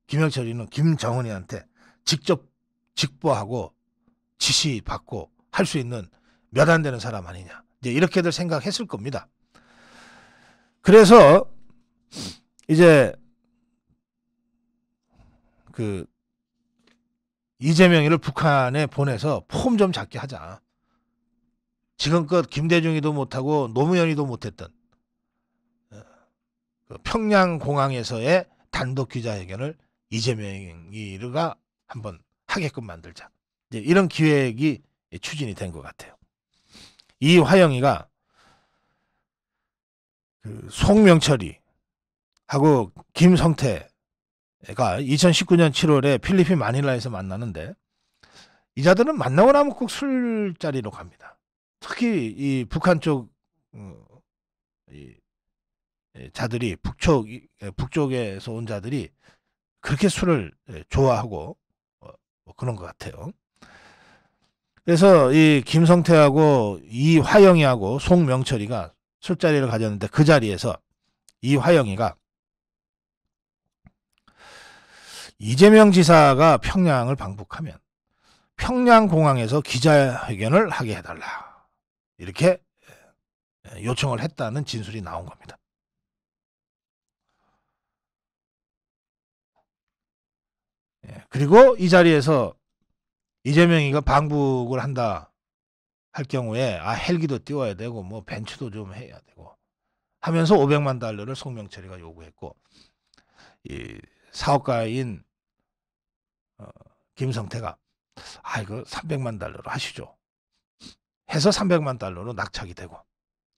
김영철이는 김정은이한테 직접 직보하고 지시받고 할 수 있는 몇 안 되는 사람 아니냐. 이제 이렇게들 생각했을 겁니다. 그래서 이제 그 이재명이를 북한에 보내서 폼 좀 잡게 하자. 지금껏 김대중이도 못하고 노무현이도 못했던 그 평양공항에서의 단독 기자회견을 이재명이가 한번 하게끔 만들자. 이제 이런 기획이 추진이 된 것 같아요. 이화영이가 그 송명철이 하고 김성태가 2019년 7월에 필리핀 마닐라에서 만나는데 이자들은 만나고 나면 꼭 술자리로 갑니다. 특히 이 북한 쪽 자들이 북쪽에서 온 자들이 그렇게 술을 좋아하고 뭐 그런 것 같아요. 그래서 이 김성태하고 이화영이하고 송명철이가 술자리를 가졌는데 그 자리에서 이화영이가 이재명 지사가 평양을 방북하면 평양공항에서 기자회견을 하게 해달라. 이렇게 요청을 했다는 진술이 나온 겁니다. 그리고 이 자리에서 이재명이가 방북을 한다 할 경우에 헬기도 띄워야 되고 뭐 벤츠도 좀 해야 되고 하면서 500만 달러를 송명철이가 요구했고 이 사업가인 김성태가 이거 300만 달러로 하시죠. 해서 300만 달러로 낙찰이 되고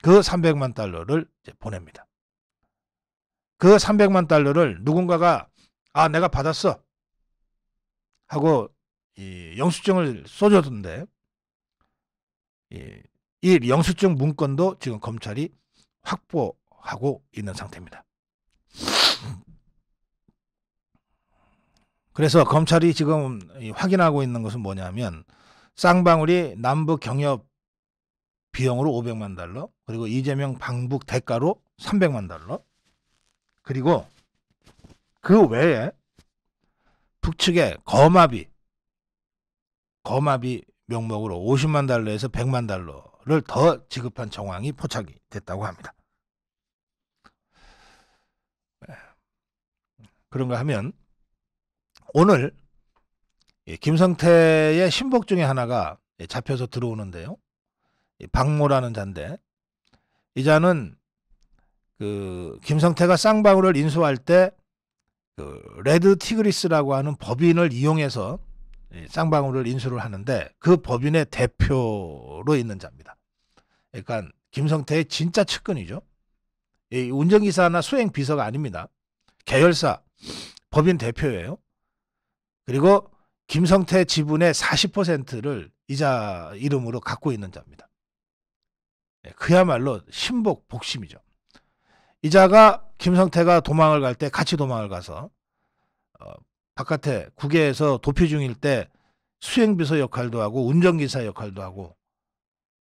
그 300만 달러를 이제 보냅니다. 그 300만 달러를 누군가가 내가 받았어 하고 이 영수증을 써줬는데 이 영수증 문건도 지금 검찰이 확보하고 있는 상태입니다. 그래서 검찰이 지금 확인하고 있는 것은 뭐냐면 쌍방울이 남북 경협 비용으로 500만 달러 그리고 이재명 방북 대가로 300만 달러 그리고 그 외에 북측에 거마비 명목으로 50만 달러에서 100만 달러를 더 지급한 정황이 포착이 됐다고 합니다. 그런가 하면 오늘 김성태의 신복 중에 하나가 잡혀서 들어오는데요. 박모라는 자인데 이 자는 그 김성태가 쌍방울을 인수할 때 그 레드 티그리스라고 하는 법인을 이용해서 쌍방울을 인수를 하는데 그 법인의 대표로 있는 자입니다. 그러니까 김성태의 진짜 측근이죠. 운전기사나 수행비서가 아닙니다. 계열사 법인 대표예요. 그리고 김성태 지분의 40%를 이자 이름으로 갖고 있는 자입니다. 그야말로 신복 복심이죠. 이자가 김성태가 도망을 갈 때 같이 도망을 가서 바깥에 국외에서 도피 중일 때 수행비서 역할도 하고 운전기사 역할도 하고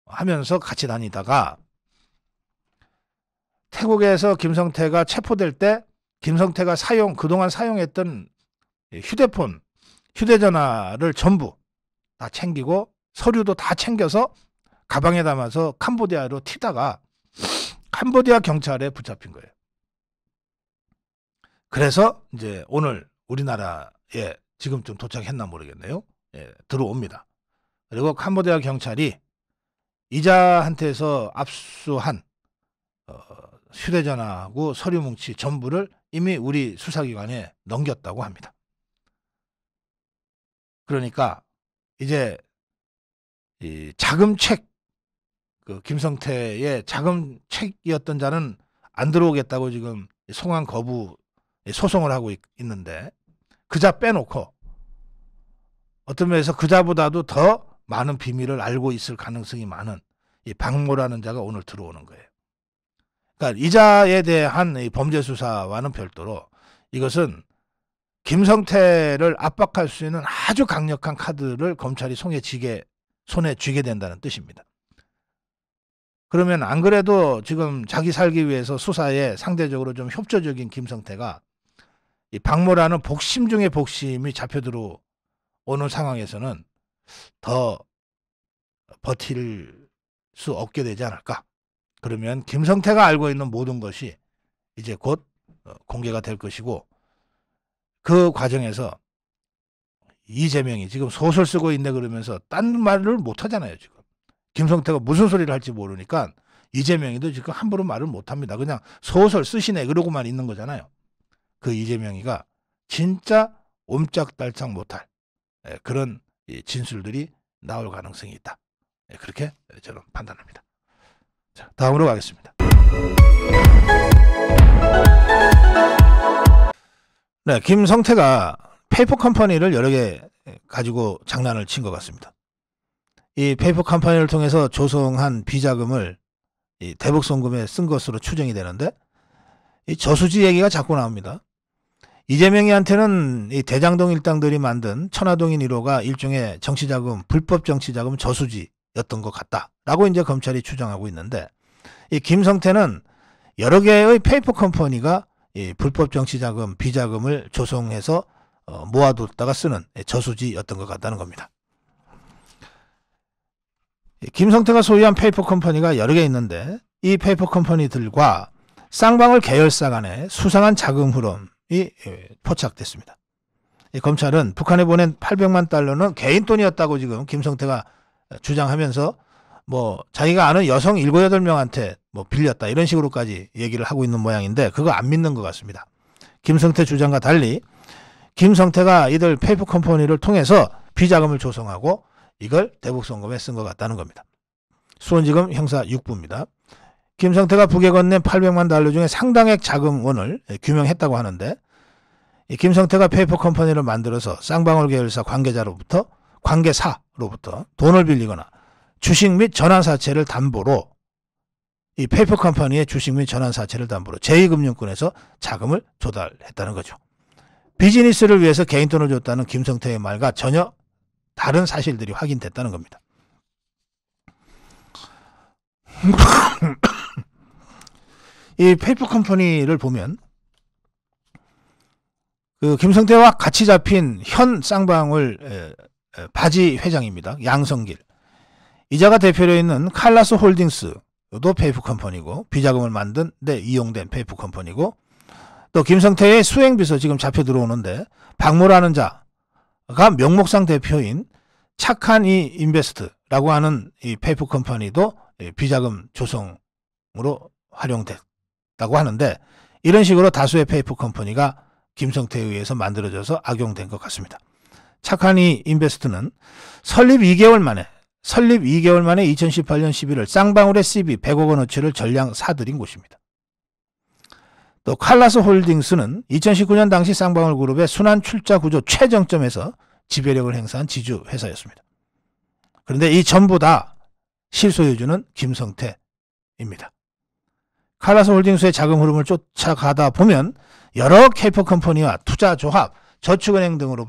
하면서 같이 다니다가 태국에서 김성태가 체포될 때 김성태가 그동안 사용했던 휴대폰, 휴대전화를 전부 다 챙기고 서류도 다 챙겨서 가방에 담아서 캄보디아로 튀다가 캄보디아 경찰에 붙잡힌 거예요. 그래서 이제 오늘 우리나라에 지금쯤 도착했나 모르겠네요. 들어옵니다. 그리고 캄보디아 경찰이 이자한테서 압수한 휴대전화하고 서류 뭉치 전부를 이미 우리 수사기관에 넘겼다고 합니다. 그러니까 이제 이 자금책 그 김성태의 자금책이었던 자는 안 들어오겠다고 지금 송환 거부 소송을 하고 있는데 그자 빼놓고 어떤 면에서 그자보다도 더 많은 비밀을 알고 있을 가능성이 많은 이 박모라는 자가 오늘 들어오는 거예요. 그러니까 이자에 대한 이 범죄 수사와는 별도로 이것은 김성태를 압박할 수 있는 아주 강력한 카드를 검찰이 손에 쥐게 된다는 뜻입니다. 그러면 안 그래도 지금 자기 살기 위해서 수사에 상대적으로 좀 협조적인 김성태가 이 박모라는 복심 중에 복심이 잡혀 들어오는 상황에서는 더 버틸 수 없게 되지 않을까. 그러면 김성태가 알고 있는 모든 것이 이제 곧 공개가 될 것이고, 그 과정에서 이재명이 지금 소설 쓰고 있네 그러면서 딴 말을 못 하잖아요. 지금 김성태가 무슨 소리를 할지 모르니까 이재명이도 지금 함부로 말을 못 합니다. 그냥 소설 쓰시네 그러고만 있는 거잖아요. 그 이재명이가 진짜 옴짝달싹 못할 그런 진술들이 나올 가능성이 있다. 그렇게 저는 판단합니다. 자, 다음으로 가겠습니다. 네, 김성태가 페이퍼 컴퍼니를 여러 개 가지고 장난을 친 것 같습니다. 이 페이퍼 컴퍼니를 통해서 조성한 비자금을 이 대북송금에 쓴 것으로 추정이 되는데, 이 저수지 얘기가 자꾸 나옵니다. 이재명이한테는 이 대장동 일당들이 만든 천화동인 1호가 일종의 정치자금, 불법 정치자금 저수지였던 것 같다라고 이제 검찰이 추정하고 있는데, 이 김성태는 여러 개의 페이퍼 컴퍼니가 이 불법 정치자금, 비자금을 조성해서 모아뒀다가 쓰는 저수지였던 것 같다는 겁니다. 김성태가 소유한 페이퍼 컴퍼니가 여러 개 있는데, 이 페이퍼 컴퍼니들과 쌍방울 계열사 간의 수상한 자금 흐름이 포착됐습니다. 검찰은 북한에 보낸 800만 달러는 개인 돈이었다고 지금 김성태가 주장하면서 뭐 자기가 아는 여성 7, 8명한테 뭐 빌렸다 이런 식으로까지 얘기를 하고 있는 모양인데, 그거 안 믿는 것 같습니다. 김성태 주장과 달리 김성태가 이들 페이퍼 컴퍼니를 통해서 비자금을 조성하고 이걸 대북송금에 쓴 것 같다는 겁니다. 수원지검 형사 6부입니다. 김성태가 북에 건넨 800만 달러 중에 상당액 자금원을 규명했다고 하는데, 이 김성태가 페이퍼 컴퍼니를 만들어서 쌍방울 계열사 관계사로부터 돈을 빌리거나 주식 및 전환사채를 담보로, 이 페이퍼 컴퍼니의 주식 및 전환사채를 담보로 제2금융권에서 자금을 조달했다는 거죠. 비즈니스를 위해서 개인 돈을 줬다는 김성태의 말과 전혀 다른 사실들이 확인됐다는 겁니다. 이 페이퍼 컴퍼니를 보면 그 김성태와 같이 잡힌 현 쌍방울 바지 회장입니다. 양성길. 이자가 대표로 있는 칼라스 홀딩스도 페이퍼 컴퍼니고, 비자금을 만든 데 이용된 페이퍼 컴퍼니고, 또 김성태의 수행비서 지금 잡혀 들어오는데 박모라는 자가 명목상 대표인 착한 이 인베스트라고 하는 이 페이퍼 컴퍼니도 비자금 조성으로 활용됐다고 하는데, 이런 식으로 다수의 페이퍼 컴퍼니가 김성태에 의해서 만들어져서 악용된 것 같습니다. 착한 이 인베스트는 설립 2개월 만에 2018년 11월 쌍방울의 CB 100억 원어치를 전량 사들인 곳입니다. 또 칼라스 홀딩스는 2019년 당시 쌍방울 그룹의 순환 출자 구조 최정점에서 지배력을 행사한 지주 회사였습니다. 그런데 이 전부 다 실소유주는 김성태입니다. 칼라스 홀딩스의 자금 흐름을 쫓아가다 보면 여러 페이퍼 컴퍼니와 투자조합, 저축은행 등으로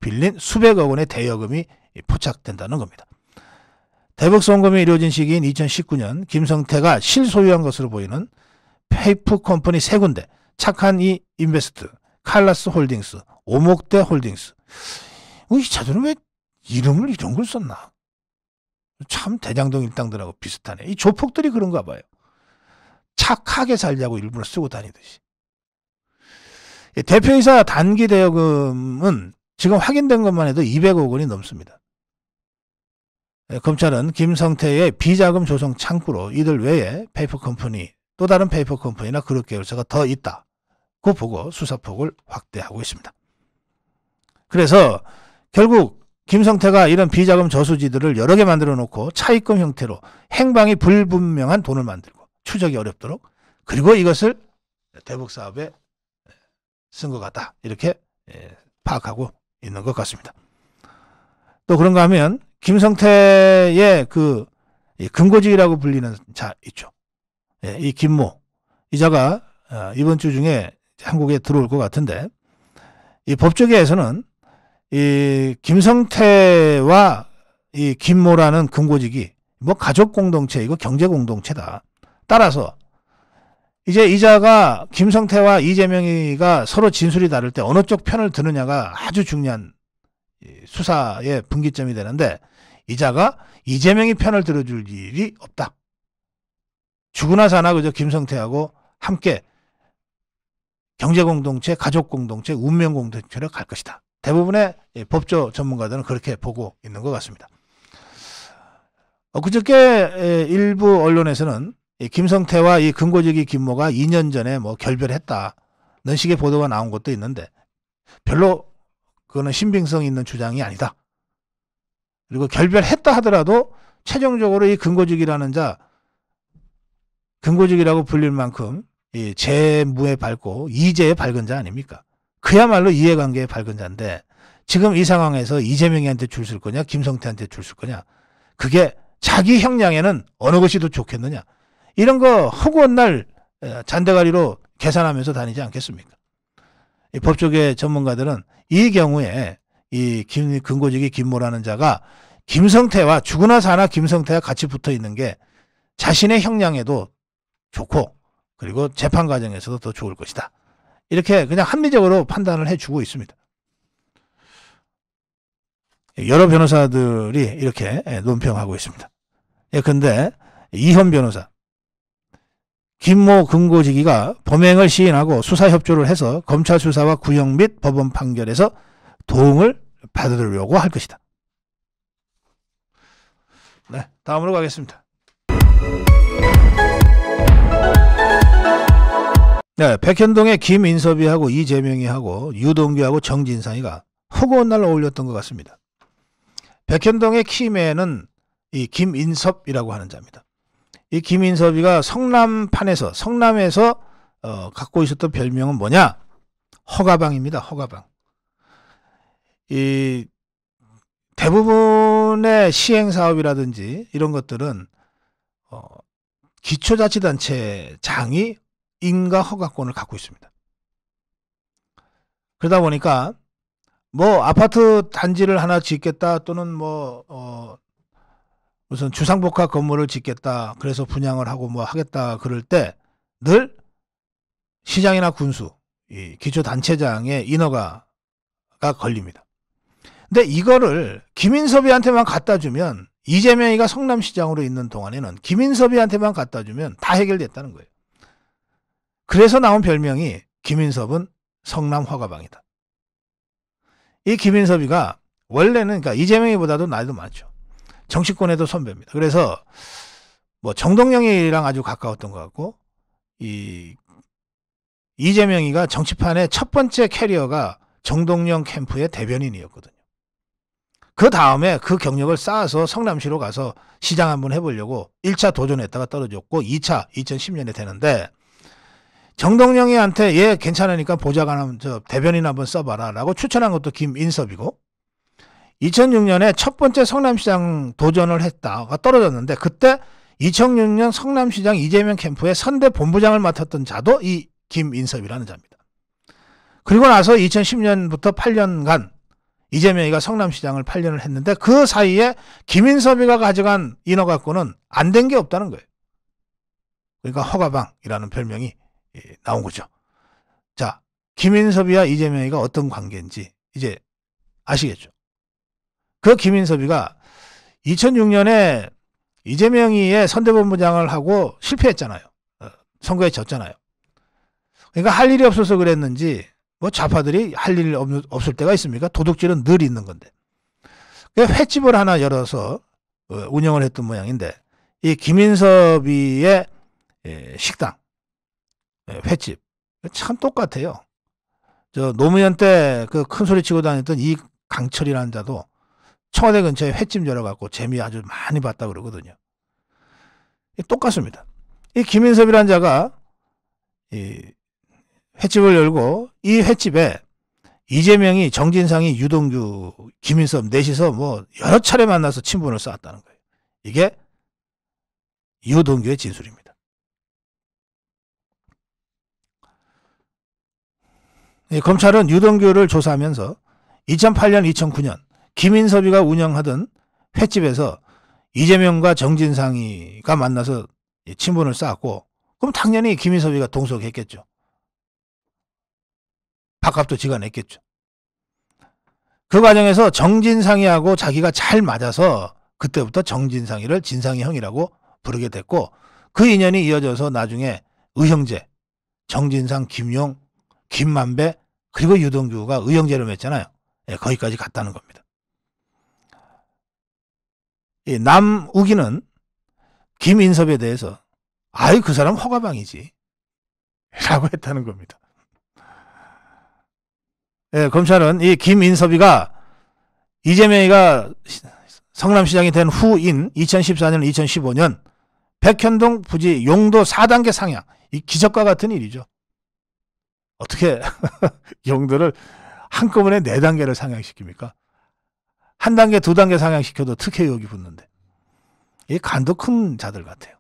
빌린 수백억 원의 대여금이 포착된다는 겁니다. 대북송금이 이루어진 시기인 2019년 김성태가 실소유한 것으로 보이는 페이퍼 컴퍼니 3군데, 착한 이 인베스트, 칼라스 홀딩스, 오목대 홀딩스. 이 자들은 왜 이름을 이런 걸 썼나? 참 대장동 일당들하고 비슷하네. 이 조폭들이 그런가 봐요. 착하게 살자고 일부러 쓰고 다니듯이. 대표이사 단기 대여금은 지금 확인된 것만 해도 200억 원이 넘습니다. 검찰은 김성태의 비자금 조성 창구로 이들 외에 페이퍼 컴퍼니, 또 다른 페이퍼 컴퍼니나 그룹 계열사가 더 있다고 보고 수사폭을 확대하고 있습니다. 그래서 결국 김성태가 이런 비자금 저수지들을 여러 개 만들어 놓고 차입금 형태로 행방이 불분명한 돈을 만들고 추적이 어렵도록, 그리고 이것을 대북 사업에 쓴 것 같다, 이렇게 파악하고 있는 것 같습니다. 또 그런가 하면 김성태의 그 금고직이라고 불리는 자 있죠. 이 김모, 이 자가 이번 주 중에 한국에 들어올 것 같은데, 이 법조계에서는 이 김성태와 이 김모라는 금고직이 뭐 가족 공동체이고 경제 공동체다. 따라서 이제 이자가 김성태와 이재명이가 서로 진술이 다를 때 어느 쪽 편을 드느냐가 아주 중요한 수사의 분기점이 되는데, 이자가 이재명이 편을 들어줄 일이 없다. 죽으나 사나 그저 김성태하고 함께 경제공동체, 가족공동체, 운명공동체로 갈 것이다. 대부분의 법조 전문가들은 그렇게 보고 있는 것 같습니다. 그저께 일부 언론에서는 김성태와 이 금고지기 김모가 2년 전에 뭐 결별했다는 식의 보도가 나온 것도 있는데, 별로 그거는 신빙성 있는 주장이 아니다. 그리고 결별했다 하더라도 최종적으로 이 금고지기라는 자, 금고지기라고 불릴 만큼 이 재무에 밝고 이재에 밝은 자 아닙니까? 그야말로 이해관계에 밝은 자인데, 지금 이 상황에서 이재명이한테 줄 쓸 거냐, 김성태한테 줄 쓸 거냐, 그게 자기 형량에는 어느 것이 더 좋겠느냐, 이런 거 허구한 날 잔대가리로 계산하면서 다니지 않겠습니까? 이 법조계 전문가들은 이 경우에 이 금고지기 김모라는 자가 김성태와 죽으나 사나 김성태와 같이 붙어 있는 게 자신의 형량에도 좋고, 그리고 재판 과정에서도 더 좋을 것이다. 이렇게 그냥 합리적으로 판단을 해주고 있습니다. 여러 변호사들이 이렇게 논평하고 있습니다. 근데 이현 변호사, 김모 금고지기가 범행을 시인하고 수사 협조를 해서 검찰 수사와 구형 및 법원 판결에서 도움을 받으려고 할 것이다. 네, 다음으로 가겠습니다. 네, 백현동의 김인섭이하고 이재명이하고 유동규하고 정진상이가 허구한 날 어울렸던 것 같습니다. 백현동의 김에는 이 김인섭이라고 하는 자입니다. 이 김인섭이가 성남판에서, 성남에서 갖고 있었던 별명은 뭐냐? 허가방입니다. 허가방. 이 대부분의 시행사업이라든지 이런 것들은 기초자치단체장이 인가 허가권을 갖고 있습니다. 그러다 보니까 뭐 아파트 단지를 하나 짓겠다, 또는 뭐 무슨 주상복합 건물을 짓겠다, 그래서 분양을 하고 뭐 하겠다 그럴 때 늘 시장이나 군수, 이 기초단체장의 인허가가 걸립니다. 근데 이거를 김인섭이한테만 갖다 주면, 이재명이가 성남시장으로 있는 동안에는 김인섭이한테만 갖다 주면 다 해결됐다는 거예요. 그래서 나온 별명이 김인섭은 성남 허가방이다. 이 김인섭이가 원래는, 그러니까 이재명이보다도 나이도 많죠. 정치권에도 선배입니다. 그래서 뭐 정동영이랑 아주 가까웠던 것 같고, 이 이재명이가 정치판의 첫 번째 캐리어가 정동영 캠프의 대변인이었거든요. 그 다음에 그 경력을 쌓아서 성남시로 가서 시장 한번 해보려고 1차 도전했다가 떨어졌고, 2차 2010년에 되는데, 정동영이한테 얘 괜찮으니까 보좌관 대변인 한번 써봐라 라고 추천한 것도 김인섭이고, 2006년에 첫 번째 성남시장 도전을 했다가 떨어졌는데, 그때 2006년 성남시장 이재명 캠프의 선대 본부장을 맡았던 자도 이 김인섭이라는 자입니다. 그리고 나서 2010년부터 8년간 이재명이가 성남시장을 8년을 했는데, 그 사이에 김인섭이가 가져간 인허가권은 안 된 게 없다는 거예요. 그러니까 허가방이라는 별명이 나온 거죠. 자, 김인섭이와 이재명이가 어떤 관계인지 이제 아시겠죠? 그 김인섭이가 2006년에 이재명이의 선대본부장을 하고 실패했잖아요. 선거에 졌잖아요. 그러니까 할 일이 없어서 그랬는지, 뭐 좌파들이 할 일 없을 때가 있습니까? 도둑질은 늘 있는 건데. 횟집을 하나 열어서 운영을 했던 모양인데, 이 김인섭이의 식당, 횟집, 참 똑같아요. 저 노무현 때 그 큰 소리 치고 다녔던 이 강철이라는 자도 청와대 근처에 횟집 열어갖고 재미 아주 많이 봤다 그러거든요. 똑같습니다. 이 김인섭이라는 자가 이 횟집을 열고, 이 횟집에 이재명이, 정진상이, 유동규, 김인섭 넷이서 뭐 여러 차례 만나서 친분을 쌓았다는 거예요. 이게 유동규의 진술입니다. 검찰은 유동규를 조사하면서 2008년, 2009년 김인섭이가 운영하던 횟집에서 이재명과 정진상이가 만나서 친분을 쌓았고, 그럼 당연히 김인섭이가 동석했겠죠. 밥값도 지가 냈겠죠. 그 과정에서 정진상이하고 자기가 잘 맞아서 그때부터 정진상이를 진상이 형이라고 부르게 됐고, 그 인연이 이어져서 나중에 의형제, 정진상, 김용, 김만배, 그리고 유동규가 의형제를 맺잖아요. 예, 거기까지 갔다는 겁니다. 이 남욱이는 김인섭에 대해서 아이 그 사람 허가방이지 라고 했다는 겁니다. 예, 검찰은 이 김인섭이가 이재명이가 성남시장이 된 후인 2014년, 2015년 백현동 부지 용도 4단계 상향, 이 기적과 같은 일이죠. 어떻게 용도를 한꺼번에 4단계를 상향시킵니까? 한 단계, 2단계 상향시켜도 특혜 의혹이 붙는데. 이 간도 큰 자들 같아요.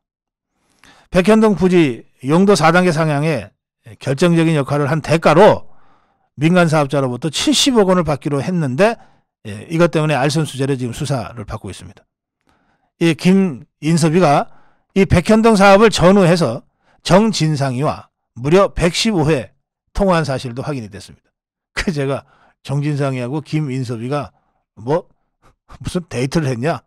백현동 부지 용도 4단계 상향에 결정적인 역할을 한 대가로 민간 사업자로부터 70억 원을 받기로 했는데, 예, 이것 때문에 알선수재로 지금 수사를 받고 있습니다. 이 김인섭이가 이 백현동 사업을 전후해서 정진상이와 무려 115회 통화한 사실도 확인이 됐습니다. 그 제가 정진상이하고 김인섭이가 뭐 무슨 데이트를 했냐?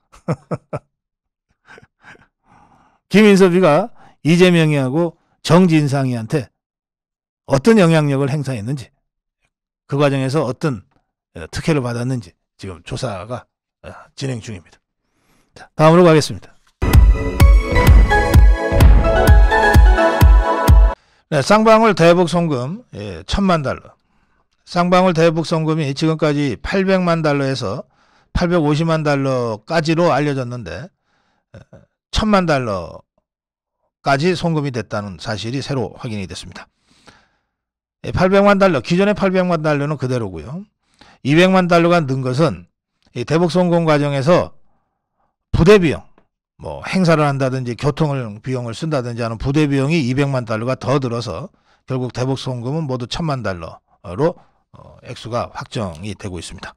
김인섭이가 이재명이하고 정진상이한테 어떤 영향력을 행사했는지, 그 과정에서 어떤 특혜를 받았는지 지금 조사가 진행 중입니다. 자, 다음으로 가겠습니다. 네, 쌍방울 대북 송금 1,000만 달러. 쌍방울 대북 송금이 지금까지 800만 달러에서 850만 달러까지로 알려졌는데 1,000만 달러까지 송금이 됐다는 사실이 새로 확인이 됐습니다. 800만 달러, 기존의 800만 달러는 그대로고요. 200만 달러가 는 것은 이 대북 송금 과정에서 부대 비용, 뭐 행사를 한다든지 교통 비용을 쓴다든지 하는 부대 비용이 200만 달러가 더 들어서 결국 대북 송금은 모두 1,000만 달러로 액수가 확정이 되고 있습니다.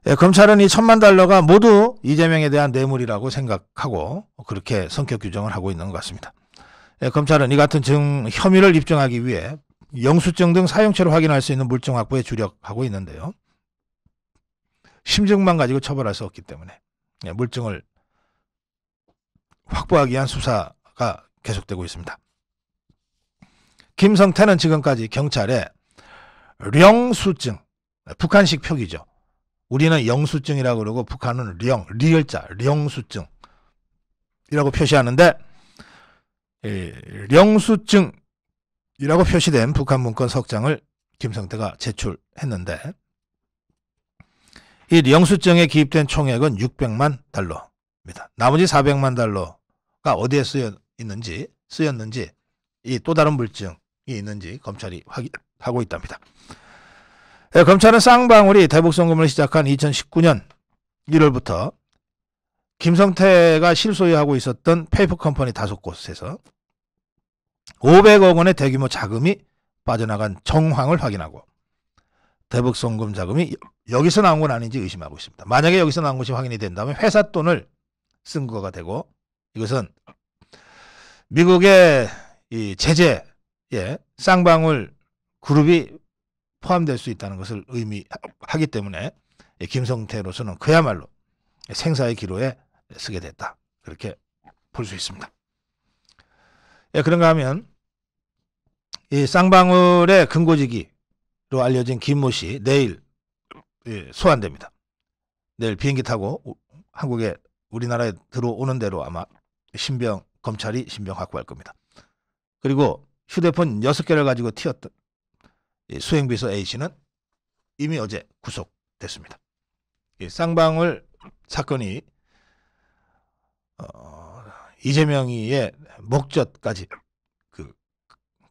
예, 검찰은 이 1,000만 달러가 모두 이재명에 대한 뇌물이라고 생각하고 그렇게 성격 규정을 하고 있는 것 같습니다. 예, 검찰은 이 같은 혐의를 입증하기 위해 영수증 등 사용처를 확인할 수 있는 물증 확보에 주력하고 있는데요. 심증만 가지고 처벌할 수 없기 때문에 물증을 확보하기 위한 수사가 계속되고 있습니다. 김성태는 지금까지 경찰에 령수증, 북한식 표기죠. 우리는 영수증이라고 그러고 북한은 리을자, 령수증이라고 표시하는데, 령수증이라고 표시된 북한 문건 석장을 김성태가 제출했는데, 이 영수증에 기입된 총액은 600만 달러입니다. 나머지 400만 달러가 어디에 쓰였는지 이 또 다른 물증이 있는지 검찰이 확인하고 있답니다. 네, 검찰은 쌍방울이 대북 송금을 시작한 2019년 1월부터 김성태가 실소유하고 있었던 페이퍼 컴퍼니 5곳에서 500억 원의 대규모 자금이 빠져나간 정황을 확인하고 대북 송금 자금이 여기서 나온 건 아닌지 의심하고 있습니다. 만약에 여기서 나온 것이 확인이 된다면 회사 돈을 쓴 거가 되고, 이것은 미국의 이 제재에 쌍방울 그룹이 포함될 수 있다는 것을 의미하기 때문에 김성태로서는 그야말로 생사의 기로에 쓰게 됐다, 그렇게 볼 수 있습니다. 그런가 하면 이 쌍방울의 근거지기로 알려진 김모 씨 내일 소환됩니다. 내일 비행기 타고 우리나라에 들어오는 대로 아마 검찰이 신병 확보할 겁니다. 그리고 휴대폰 6개를 가지고 튀었던 수행비서 A씨는 이미 어제 구속됐습니다. 쌍방울 사건이 이재명이의 목젖까지 그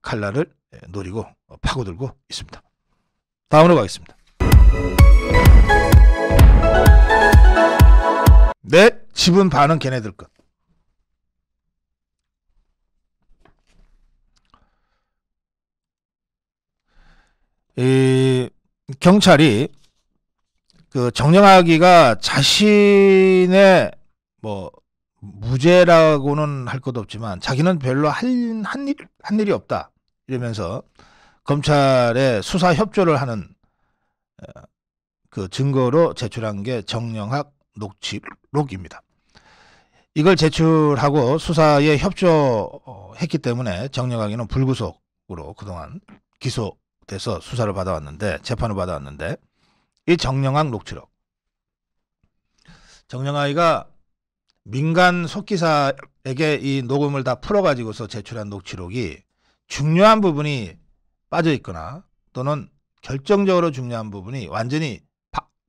칼날을 노리고 파고들고 있습니다. 다음으로 가겠습니다. 내 집은 반은 걔네들 것. 경찰이 그 정영학이가 자신의 뭐 무죄라고는 할 것도 없지만 자기는 별로 한 일이 없다 이러면서 검찰에 수사 협조를 하는 그 증거로 제출한 게 정영학 녹취록입니다. 이걸 제출하고 수사에 협조했기 때문에 정영학이는 불구속으로 그동안 기소돼서 수사를 받아왔는데, 재판을 받아왔는데, 이 정영학 녹취록, 정영학이가 민간 속기사에게 이 녹음을 다 풀어가지고서 제출한 녹취록이 중요한 부분이 빠져 있거나 또는 결정적으로 중요한 부분이 완전히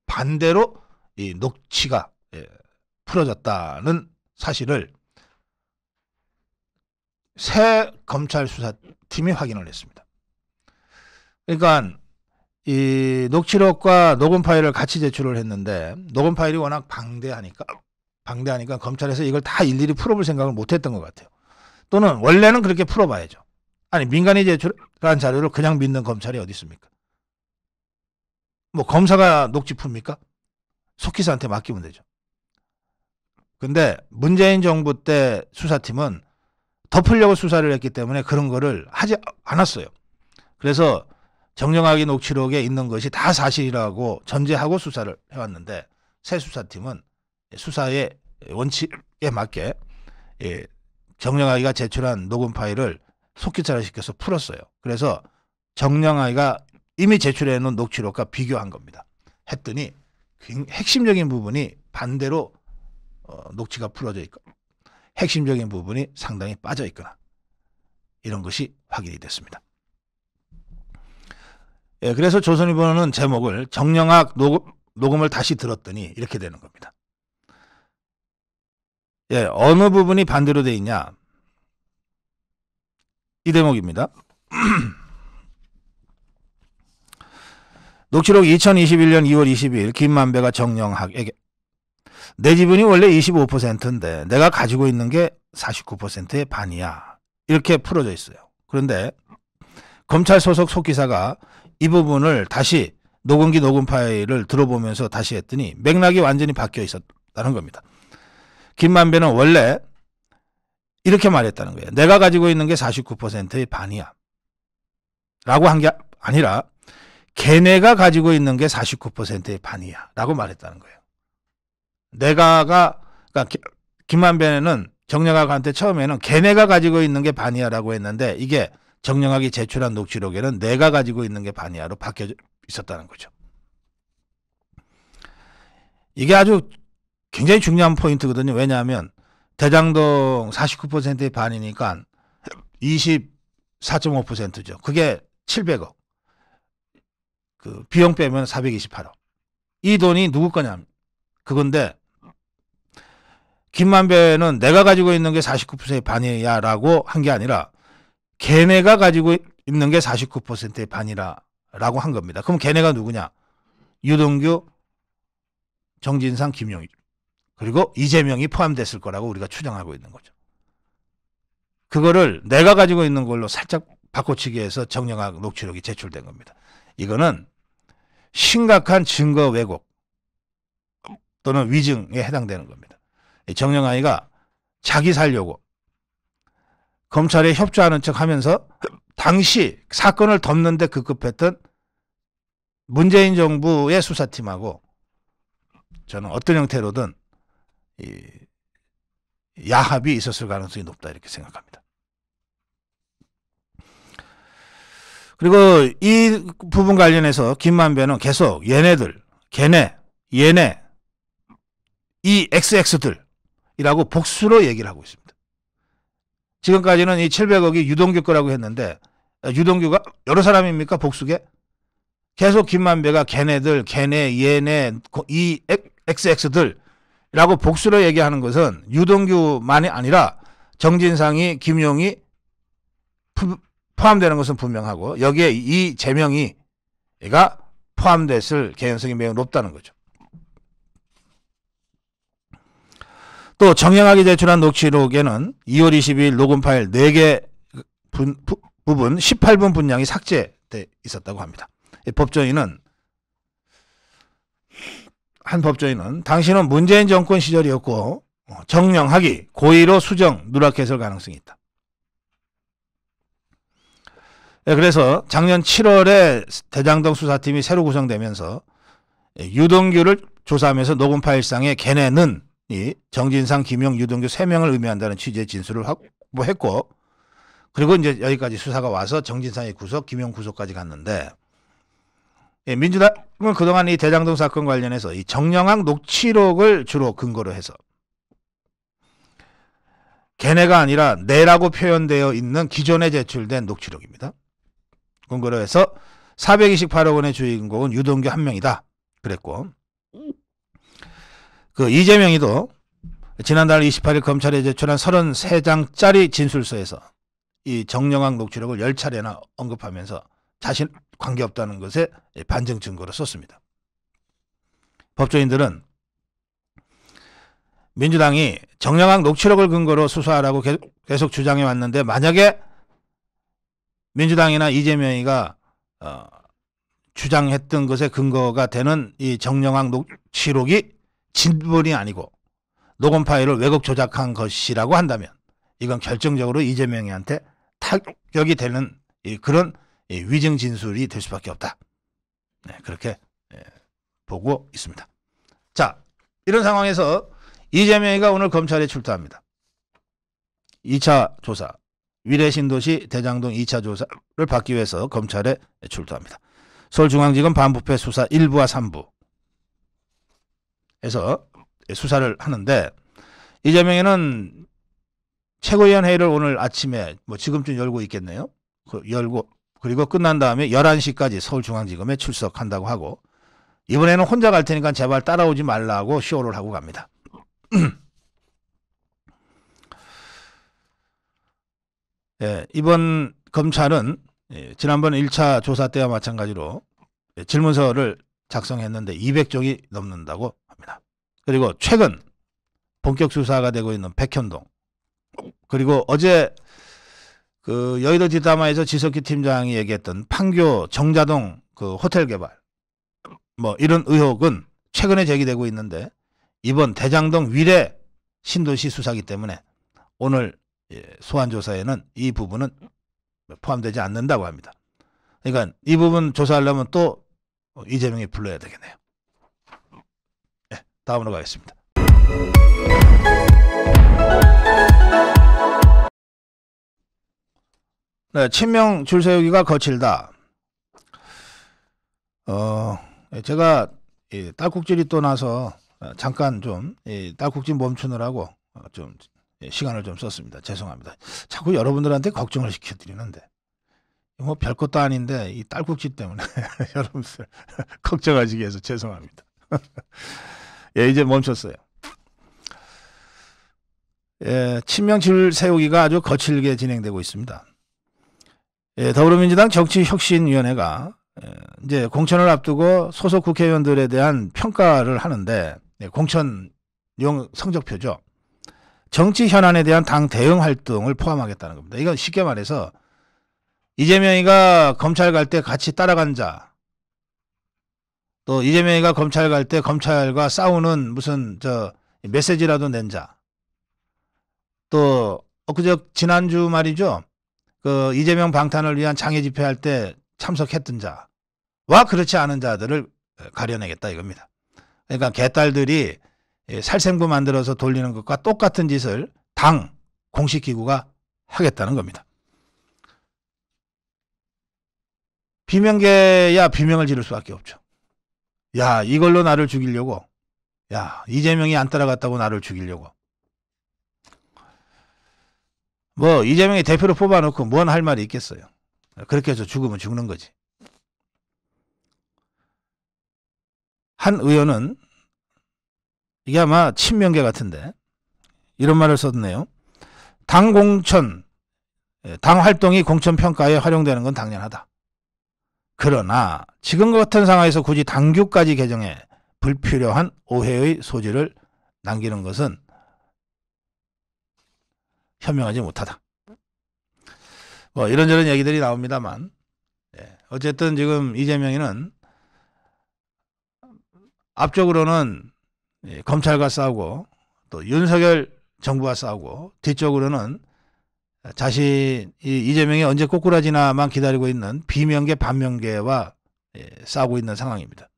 반대로 이 녹취가 풀어졌다는 사실을 새 검찰 수사팀이 확인을 했습니다. 그러니까 이 녹취록과 녹음 파일을 같이 제출을 했는데, 녹음 파일이 워낙 방대하니까 검찰에서 이걸 다 일일이 풀어볼 생각을 못했던 것 같아요. 또는 원래는 그렇게 풀어봐야죠. 아니, 민간이 제출한 자료를 그냥 믿는 검찰이 어디 있습니까? 뭐 검사가 녹취 풉니까? 속기사한테 맡기면 되죠. 근데 문재인 정부 때 수사팀은 덮으려고 수사를 했기 때문에 그런 거를 하지 않았어요. 그래서 정영학이 녹취록에 있는 것이 다 사실이라고 전제하고 수사를 해왔는데, 새 수사팀은 수사의 원칙에 맞게 정영학이가 제출한 녹음 파일을 속기사를 시켜서 풀었어요. 그래서 정영학이가 이미 제출해 놓은 녹취록과 비교한 겁니다. 했더니 핵심적인 부분이 반대로 녹취가 풀어져 있고 핵심적인 부분이 상당히 빠져 있거나 이런 것이 확인이 됐습니다. 그래서 조선일보는 제목을 정영학 녹음을 다시 들었더니 이렇게 되는 겁니다. 어느 부분이 반대로 돼 있냐, 이 대목입니다. 녹취록 2021년 2월 22일 김만배가 정영학에게 내 지분이 원래 25%인데 내가 가지고 있는 게 49%의 반이야, 이렇게 풀어져 있어요. 그런데 검찰 소속 속기사가 이 부분을 다시 녹음기 녹음 파일을 들어보면서 다시 했더니 맥락이 완전히 바뀌어 있었다는 겁니다. 김만배는 원래 이렇게 말했다는 거예요. 내가 가지고 있는 게 49%의 반이야 라고 한 게 아니라 걔네가 가지고 있는 게 49%의 반이야 라고 말했다는 거예요. 그러니까 김만배는 정영학한테 처음에는 걔네가 가지고 있는 게 반이야 라고 했는데, 이게 정영학이 제출한 녹취록에는 내가 가지고 있는 게 반이야로 바뀌어 있었다는 거죠. 이게 아주 굉장히 중요한 포인트거든요. 왜냐하면 대장동 49%의 반이니까 24.5%죠. 그게 700억. 그 비용 빼면 428억. 이 돈이 누구 거냐? 그건데 김만배는 내가 가지고 있는 게 49%의 반이야 라고 한 게 아니라 걔네가 가지고 있는 게 49%의 반이라고 한 겁니다. 그럼 걔네가 누구냐? 유동규, 정진상, 김용일, 그리고 이재명이 포함됐을 거라고 우리가 추정하고 있는 거죠. 그거를 내가 가지고 있는 걸로 살짝 바꿔치기 해서 정영학 녹취록이 제출된 겁니다. 이거는 심각한 증거 왜곡 또는 위증에 해당되는 겁니다. 정영학이가 자기 살려고 검찰에 협조하는 척 하면서 당시 사건을 덮는데 급급했던 문재인 정부의 수사팀하고 저는 어떤 형태로든 야합이 있었을 가능성이 높다, 이렇게 생각합니다. 그리고 이 부분 관련해서 김만배는 계속 얘네들, 걔네, 얘네, 이 XX들이라고 복수로 얘기를 하고 있습니다. 지금까지는 이 700억이 유동규 거라고 했는데, 유동규가 여러 사람입니까? 복수게? 계속 김만배가 걔네들, 걔네, 얘네, 이 XX들이라고 복수로 얘기하는 것은 유동규만이 아니라 정진상이, 김용이 포함되는 것은 분명하고, 여기에 이재명이가 포함됐을 개연성이 매우 높다는 거죠. 또 정영학이 제출한 녹취록에는 2월 22일 녹음 파일 4개 부분 18분 분량이 삭제돼 있었다고 합니다. 법조인은 한 법조인은 당신은 문재인 정권 시절이었고 정령학이 고의로 수정 누락했을 가능성이 있다. 그래서 작년 7월에 대장동 수사팀이 새로 구성되면서 유동규를 조사하면서 녹음 파일상의 걔네는 이 정진상, 김용, 유동규 3명을 의미한다는 취지의 진술을 확보했고, 그리고 이제 여기까지 수사가 와서 정진상이 구속, 김용 구속까지 갔는데, 민주당은 그동안 이 대장동 사건 관련해서 이 정영학 녹취록을 주로 근거로 해서 걔네가 아니라 내라고 표현되어 있는 기존에 제출된 녹취록입니다. 근거로 해서 428억 원의 주인공은 유동규 한 명이다 그랬고, 그 이재명이도 지난달 28일 검찰에 제출한 33장짜리 진술서에서 이 정영학 녹취록을 10차례나 언급하면서 자신 관계없다는 것에 반증 증거로 썼습니다. 법조인들은 민주당이 정영학 녹취록을 근거로 수사하라고 계속 주장해 왔는데, 만약에 민주당이나 이재명이가 주장했던 것에 근거가 되는 이 정영학 녹취록이 진본이 아니고 녹음 파일을 왜곡 조작한 것이라고 한다면 이건 결정적으로 이재명이한테 타격이 되는 그런 위증 진술이 될 수밖에 없다. 네, 그렇게 보고 있습니다. 자, 이런 상황에서 이재명이가 오늘 검찰에 출두합니다. 2차 조사, 위례신도시 대장동 2차 조사를 받기 위해서 검찰에 출두합니다. 서울중앙지검 반부패 수사 1부와 3부에서 수사를 하는데, 이재명이는 최고위원 회의를 오늘 아침에 뭐 지금쯤 열고 있겠네요. 열고 그리고 끝난 다음에 11시까지 서울중앙지검에 출석한다고 하고, 이번에는 혼자 갈 테니까 제발 따라오지 말라고 쇼를 하고 갑니다. 예, 이번 검찰은 지난번 1차 조사 때와 마찬가지로 질문서를 작성했는데 200쪽이 넘는다고 합니다. 그리고 최근 본격 수사가 되고 있는 백현동, 그리고 어제 그 여의도 뒷담화에서 지석기 팀장이 얘기했던 판교 정자동 그 호텔 개발, 뭐 이런 의혹은 최근에 제기되고 있는데, 이번 대장동 위례 신도시 수사기 때문에 오늘 소환 조사에는 이 부분은 포함되지 않는다고 합니다. 그러니까 이 부분 조사하려면 또 이재명이 불러야 되겠네요. 네, 다음으로 가겠습니다. 네, 친명 줄 세우기가 거칠다. 제가 딸꾹질이 또 나서 잠깐 좀 딸꾹질 멈추느라고 좀 시간을 좀 썼습니다. 죄송합니다. 자꾸 여러분들한테 걱정을 시켜드리는데 뭐 별것도 아닌데 이 딸꾹질 때문에 여러분들 걱정하시게 해서 죄송합니다. 예, 이제 멈췄어요. 예, 친명 줄 세우기가 아주 거칠게 진행되고 있습니다. 예, 더불어민주당 정치혁신위원회가 이제 공천을 앞두고 소속 국회의원들에 대한 평가를 하는데, 공천용 성적표죠. 정치 현안에 대한 당 대응 활동을 포함하겠다는 겁니다. 이건 쉽게 말해서 이재명이가 검찰 갈 때 같이 따라간 자, 또 이재명이가 검찰 갈 때 검찰과 싸우는 무슨 메시지라도 낸 자, 또 지난주 말이죠. 그 이재명 방탄을 위한 장애 집회할 때 참석했던 자와 그렇지 않은 자들을 가려내겠다 이겁니다. 그러니까 개딸들이 살생부 만들어서 돌리는 것과 똑같은 짓을 당 공식기구가 하겠다는 겁니다. 비명계야 비명을 지를 수밖에 없죠. 야, 이걸로 나를 죽이려고, 야, 이재명이 안 따라갔다고 나를 죽이려고. 뭐 이재명이 대표로 뽑아놓고 뭔 할 말이 있겠어요. 그렇게 해서 죽으면 죽는 거지. 한 의원은, 이게 아마 친명계 같은데 이런 말을 썼네요. 당 활동이 공천 평가에 활용되는 건 당연하다. 그러나 지금 같은 상황에서 굳이 당규까지 개정해 불필요한 오해의 소지를 남기는 것은 현명하지 못하다. 뭐 이런저런 얘기들이 나옵니다만, 어쨌든 지금 이재명이는 앞쪽으로는 검찰과 싸우고 또 윤석열 정부와 싸우고 뒤쪽으로는 이재명이 언제 꼬꾸라지나만 기다리고 있는 비명계 반명계와 싸우고 있는 상황입니다.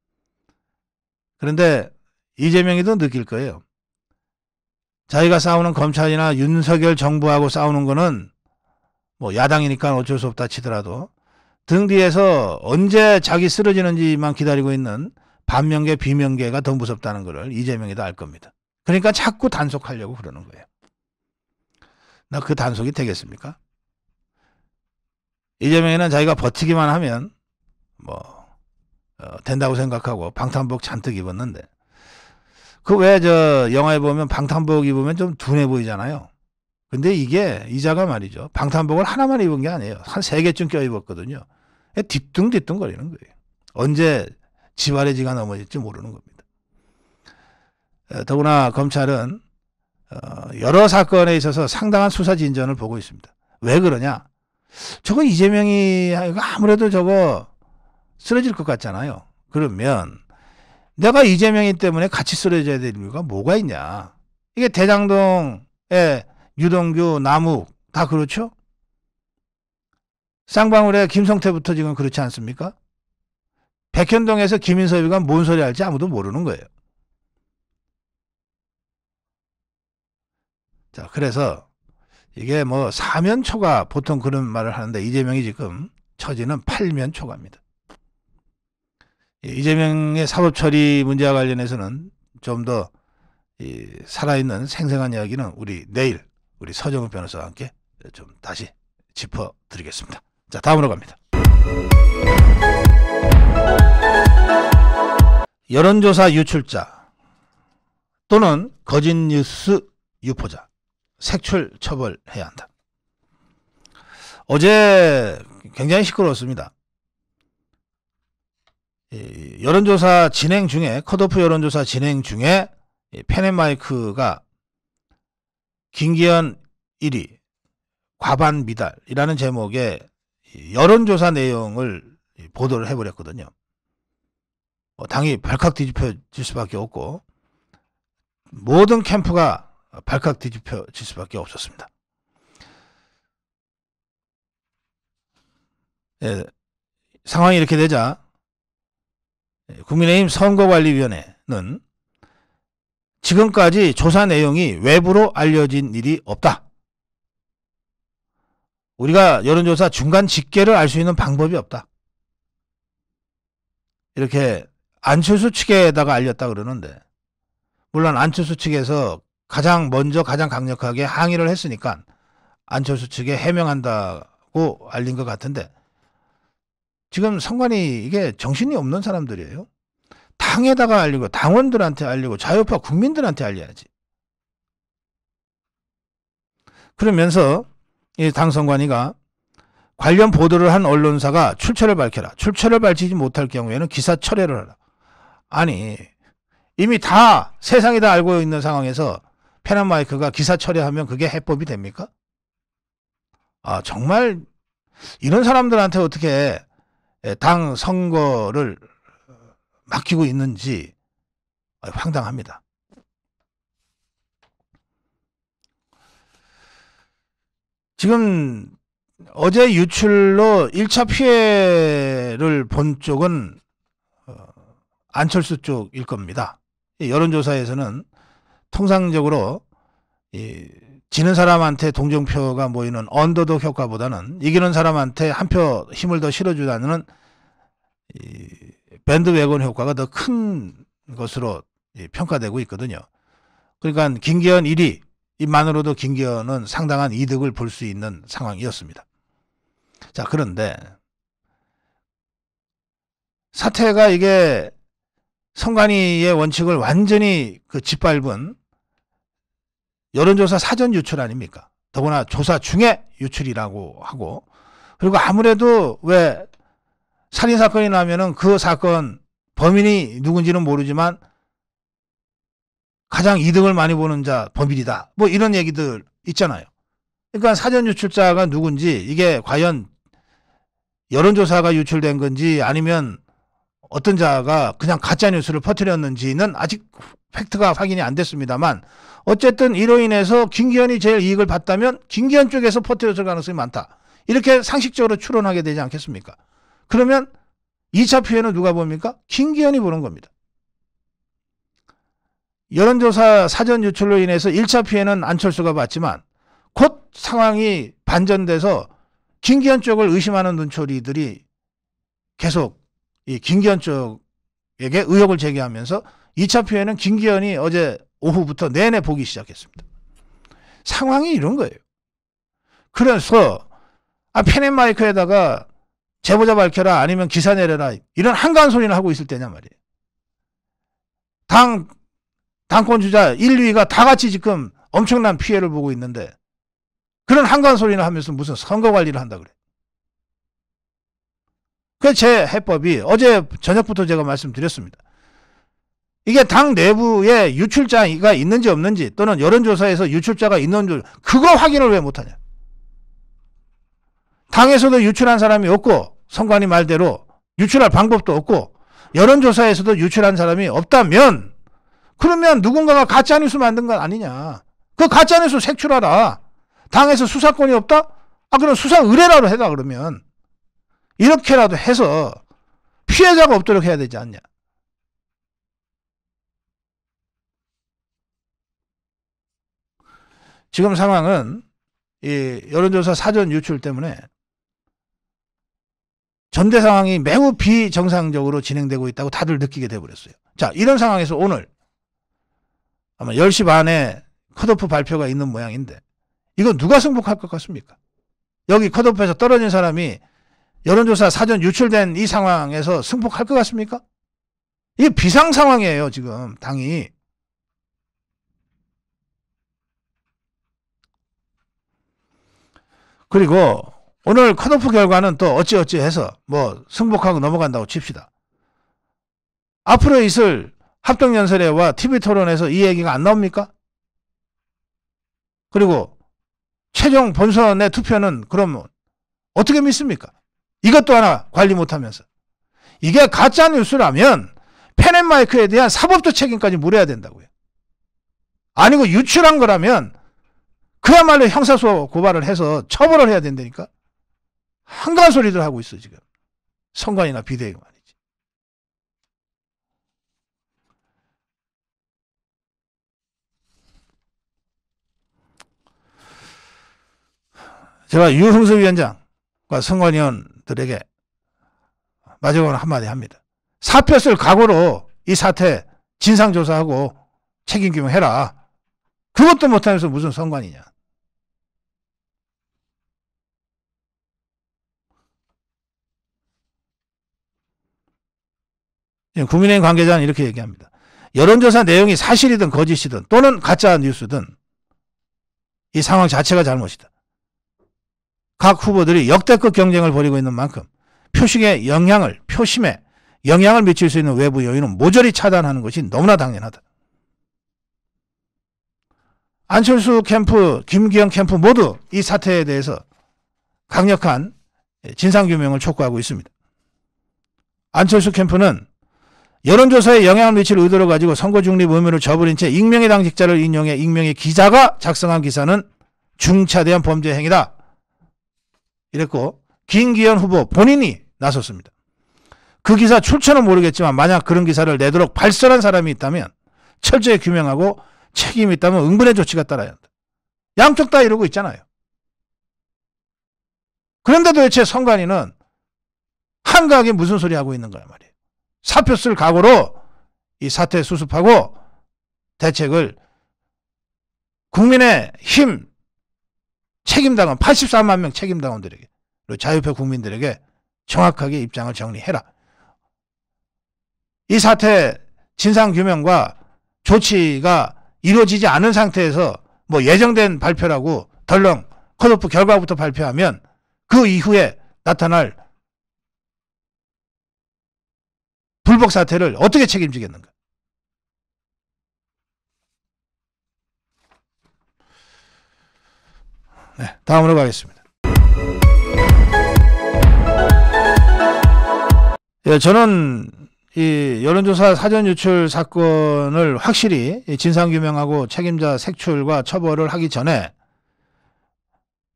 그런데 이재명이도 느낄 거예요. 자기가 싸우는 검찰이나 윤석열 정부하고 싸우는 거는 뭐 야당이니까 어쩔 수 없다 치더라도 등 뒤에서 언제 자기 쓰러지는지만 기다리고 있는 반명계 비명계가 더 무섭다는 것을 이재명이도 알 겁니다. 그러니까 자꾸 단속하려고 그러는 거예요. 나 그 단속이 되겠습니까? 이재명이는 자기가 버티기만 하면 된다고 생각하고 방탄복 잔뜩 입었는데 그 왜 영화에 보면 방탄복 입으면 좀 둔해 보이잖아요. 근데 이게 이자가 말이죠. 방탄복을 하나만 입은 게 아니에요. 한 3개쯤 껴 입었거든요. 뒤뚱뒤뚱 거리는 거예요. 언제 지발의지가 넘어질지 모르는 겁니다. 더구나 검찰은 여러 사건에 있어서 상당한 수사 진전을 보고 있습니다. 왜 그러냐? 저거 이재명이 아무래도 저거 쓰러질 것 같잖아요. 그러면 내가 이재명이 때문에 같이 쓰러져야 될 이유가 뭐가 있냐? 이게 대장동에 유동규, 남욱 다 그렇죠? 쌍방울에 김성태부터 지금 그렇지 않습니까? 백현동에서 김인섭이가 뭔 소리 할지 아무도 모르는 거예요. 자, 그래서 이게 사면초가 보통 그런 말을 하는데 이재명이 지금 처지는 팔면초가입니다. 이재명의 사법처리 문제와 관련해서는 좀 더 살아있는 생생한 이야기는 내일 우리 서정욱 변호사와 함께 좀 다시 짚어드리겠습니다. 자, 다음으로 갑니다. 여론조사 유출자 또는 거짓뉴스 유포자 색출 처벌해야 한다. 어제 굉장히 시끄러웠습니다. 여론조사 진행 중에 컷오프 여론조사 진행 중에 펜앤마이크가 김기현 1위 과반 미달이라는 제목의 여론조사 내용을 보도를 해버렸거든요. 당이 발칵 뒤집혀질 수밖에 없고 모든 캠프가 발칵 뒤집혀질 수밖에 없었습니다. 상황이 이렇게 되자 국민의힘 선거관리위원회는 지금까지 조사 내용이 외부로 알려진 일이 없다. 우리가 여론조사 중간 집계를 알 수 있는 방법이 없다. 이렇게 안철수 측에다가 알렸다 그러는데 물론 안철수 측에서 가장 강력하게 항의를 했으니까 안철수 측에 해명한다고 알린 것 같은데 지금 선관위 이게 정신이 없는 사람들이에요. 당에다가 알리고 당원들한테 알리고 자유파 국민들한테 알려야지. 그러면서 이 당 선관위가 관련 보도를 한 언론사가 출처를 밝혀라. 출처를 밝히지 못할 경우에는 기사 철회를 하라. 아니 이미 다 세상이 다 알고 있는 상황에서 펜앤마이크가 기사 철회하면 그게 해법이 됩니까? 아 정말 이런 사람들한테 어떻게 당 선거를 맡기고 있는지 황당합니다. 지금 어제 유출로 1차 피해를 본 쪽은 안철수 쪽일 겁니다. 여론조사에서는 통상적으로 지는 사람한테 동정표가 모이는 언더독 효과보다는 이기는 사람한테 한 표 힘을 더 실어주다는 밴드웨건 효과가 더 큰 것으로 평가되고 있거든요. 그러니까 김기현 1위 이만으로도 김기현은 상당한 이득을 볼 수 있는 상황이었습니다. 자, 그런데 사태가 이게 선관위의 원칙을 완전히 짓밟은 여론조사 사전 유출 아닙니까? 더구나 조사 중에 유출이라고 하고 그리고 아무래도 왜 살인사건이 나면은 그 사건 범인이 누군지는 모르지만 가장 이득을 많이 보는 자 범인이다. 뭐 이런 얘기들 있잖아요. 그러니까 사전 유출자가 누군지 이게 과연 여론조사가 유출된 건지 아니면 어떤 자가 그냥 가짜뉴스를 퍼뜨렸는지는 아직 팩트가 확인이 안 됐습니다만 어쨌든 이로 인해서 김기현이 제일 이익을 봤다면 김기현 쪽에서 퍼뜨렸을 가능성이 많다. 이렇게 상식적으로 추론하게 되지 않겠습니까? 그러면 2차 피해는 누가 봅니까? 김기현이 보는 겁니다. 여론조사 사전 유출로 인해서 1차 피해는 안철수가 봤지만 곧 상황이 반전돼서 김기현 쪽을 의심하는 눈초리들이 계속 이 김기현 쪽에게 의혹을 제기하면서 2차 피해는 김기현이 어제 오후부터 내내 보기 시작했습니다. 상황이 이런 거예요. 그래서 펜앤마이크에다가 제보자 밝혀라 아니면 기사 내려라 이런 한가한 소리를 하고 있을 때냐 말이에요. 당권 주자 1, 2위가 다 같이 지금 엄청난 피해를 보고 있는데 그런 한가한 소리를 하면서 무슨 선거 관리를 한다 그래. 그 제 해법이 어제 저녁부터 제가 말씀드렸습니다. 이게 당 내부에 유출자가 있는지 없는지 또는 여론조사에서 유출자가 있는지 그거 확인을 왜 못하냐. 당에서도 유출한 사람이 없고 선관위 말대로 유출할 방법도 없고 여론조사에서도 유출한 사람이 없다면 그러면 누군가가 가짜뉴스 만든 건 아니냐. 그 가짜뉴스 색출하라. 당에서 수사권이 없다? 그럼 수사 의뢰라도 해라 그러면. 이렇게라도 해서 피해자가 없도록 해야 되지 않냐. 지금 상황은 이 여론조사 사전 유출 때문에 전대 상황이 매우 비정상적으로 진행되고 있다고 다들 느끼게 돼버렸어요. 자, 이런 상황에서 오늘 아마 10시 반에 컷오프 발표가 있는 모양인데 이거 누가 승복할 것 같습니까? 여기 컷오프에서 떨어진 사람이 여론조사 사전 유출된 이 상황에서 승복할 것 같습니까? 이게 비상 상황이에요, 지금 당이. 그리고 오늘 컷오프 결과는 또 어찌어찌 해서 뭐 승복하고 넘어간다고 칩시다. 앞으로 있을 합동연설회와 TV토론에서 이 얘기가 안 나옵니까? 그리고 최종 본선의 투표는 그럼 어떻게 믿습니까? 이것도 하나 관리 못하면서. 이게 가짜뉴스라면 펜앤마이크에 대한 사법적 책임까지 물어야 된다고요. 아니고 유출한 거라면 그야말로 형사소 고발을 해서 처벌을 해야 된다니까. 한가한 소리들 하고 있어 지금. 선관위나 비대위가 말이지. 제가 유흥수 위원장과 선관위원들에게 마지막으로 한마디 합니다. 사표 쓸 각오로 이 사태 진상조사하고 책임규명해라. 그것도 못하면서 무슨 선관위냐. 국민의힘 관계자는 이렇게 얘기합니다. 여론조사 내용이 사실이든 거짓이든 또는 가짜 뉴스든 이 상황 자체가 잘못이다. 각 후보들이 역대급 경쟁을 벌이고 있는 만큼 표심에 영향을 미칠 수 있는 외부 요인은 모조리 차단하는 것이 너무나 당연하다. 안철수 캠프, 김기현 캠프 모두 이 사태에 대해서 강력한 진상규명을 촉구하고 있습니다. 안철수 캠프는 여론조사에 영향을 미칠 의도를 가지고 선거 중립 의무를 저버린 채 익명의 당직자를 인용해 익명의 기자가 작성한 기사는 중차대한 범죄 행위다. 이랬고 김기현 후보 본인이 나섰습니다. 그 기사 출처는 모르겠지만 만약 그런 기사를 내도록 발설한 사람이 있다면 철저히 규명하고 책임이 있다면 응분의 조치가 따라야 한다. 양쪽 다 이러고 있잖아요. 그런데 도대체 선관위는 한가하게 무슨 소리 하고 있는 거야 말이에요. 사표 쓸 각오로 이 사태 수습하고 대책을 국민의힘 책임당원 84만 명 책임당원들에게 그리고 자유표 국민들에게 정확하게 입장을 정리해라. 이 사태 진상규명과 조치가 이루어지지 않은 상태에서 뭐 예정된 발표라고 덜렁 컷오프 결과부터 발표하면 그 이후에 나타날 불복 사태를 어떻게 책임지겠는가. 네, 다음으로 가겠습니다. 예, 저는 이 여론조사 사전 유출 사건을 확실히 진상규명하고 책임자 색출과 처벌을 하기 전에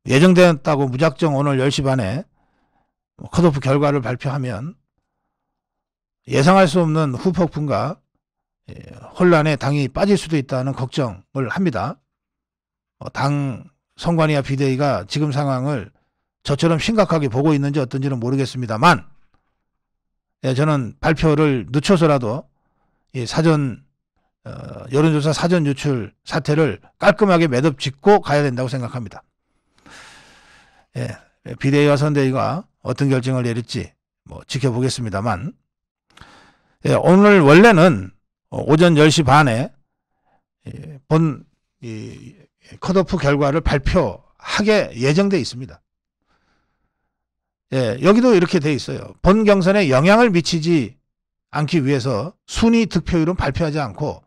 예정되었다고 무작정 오늘 10시 반에 컷오프 결과를 발표하면 예상할 수 없는 후폭풍과 혼란에 당이 빠질 수도 있다는 걱정을 합니다. 당 선관위와 비대위가 지금 상황을 저처럼 심각하게 보고 있는지 어떤지는 모르겠습니다만 저는 발표를 늦춰서라도 이 여론조사 사전 유출 사태를 깔끔하게 매듭 짓고 가야 된다고 생각합니다. 비대위와 선대위가 어떤 결정을 내릴지 지켜보겠습니다만 오늘 원래는 오전 10시 반에 본 컷오프 결과를 발표하게 예정돼 있습니다. 여기도 이렇게 돼 있어요. 본 경선에 영향을 미치지 않기 위해서 순위 득표율은 발표하지 않고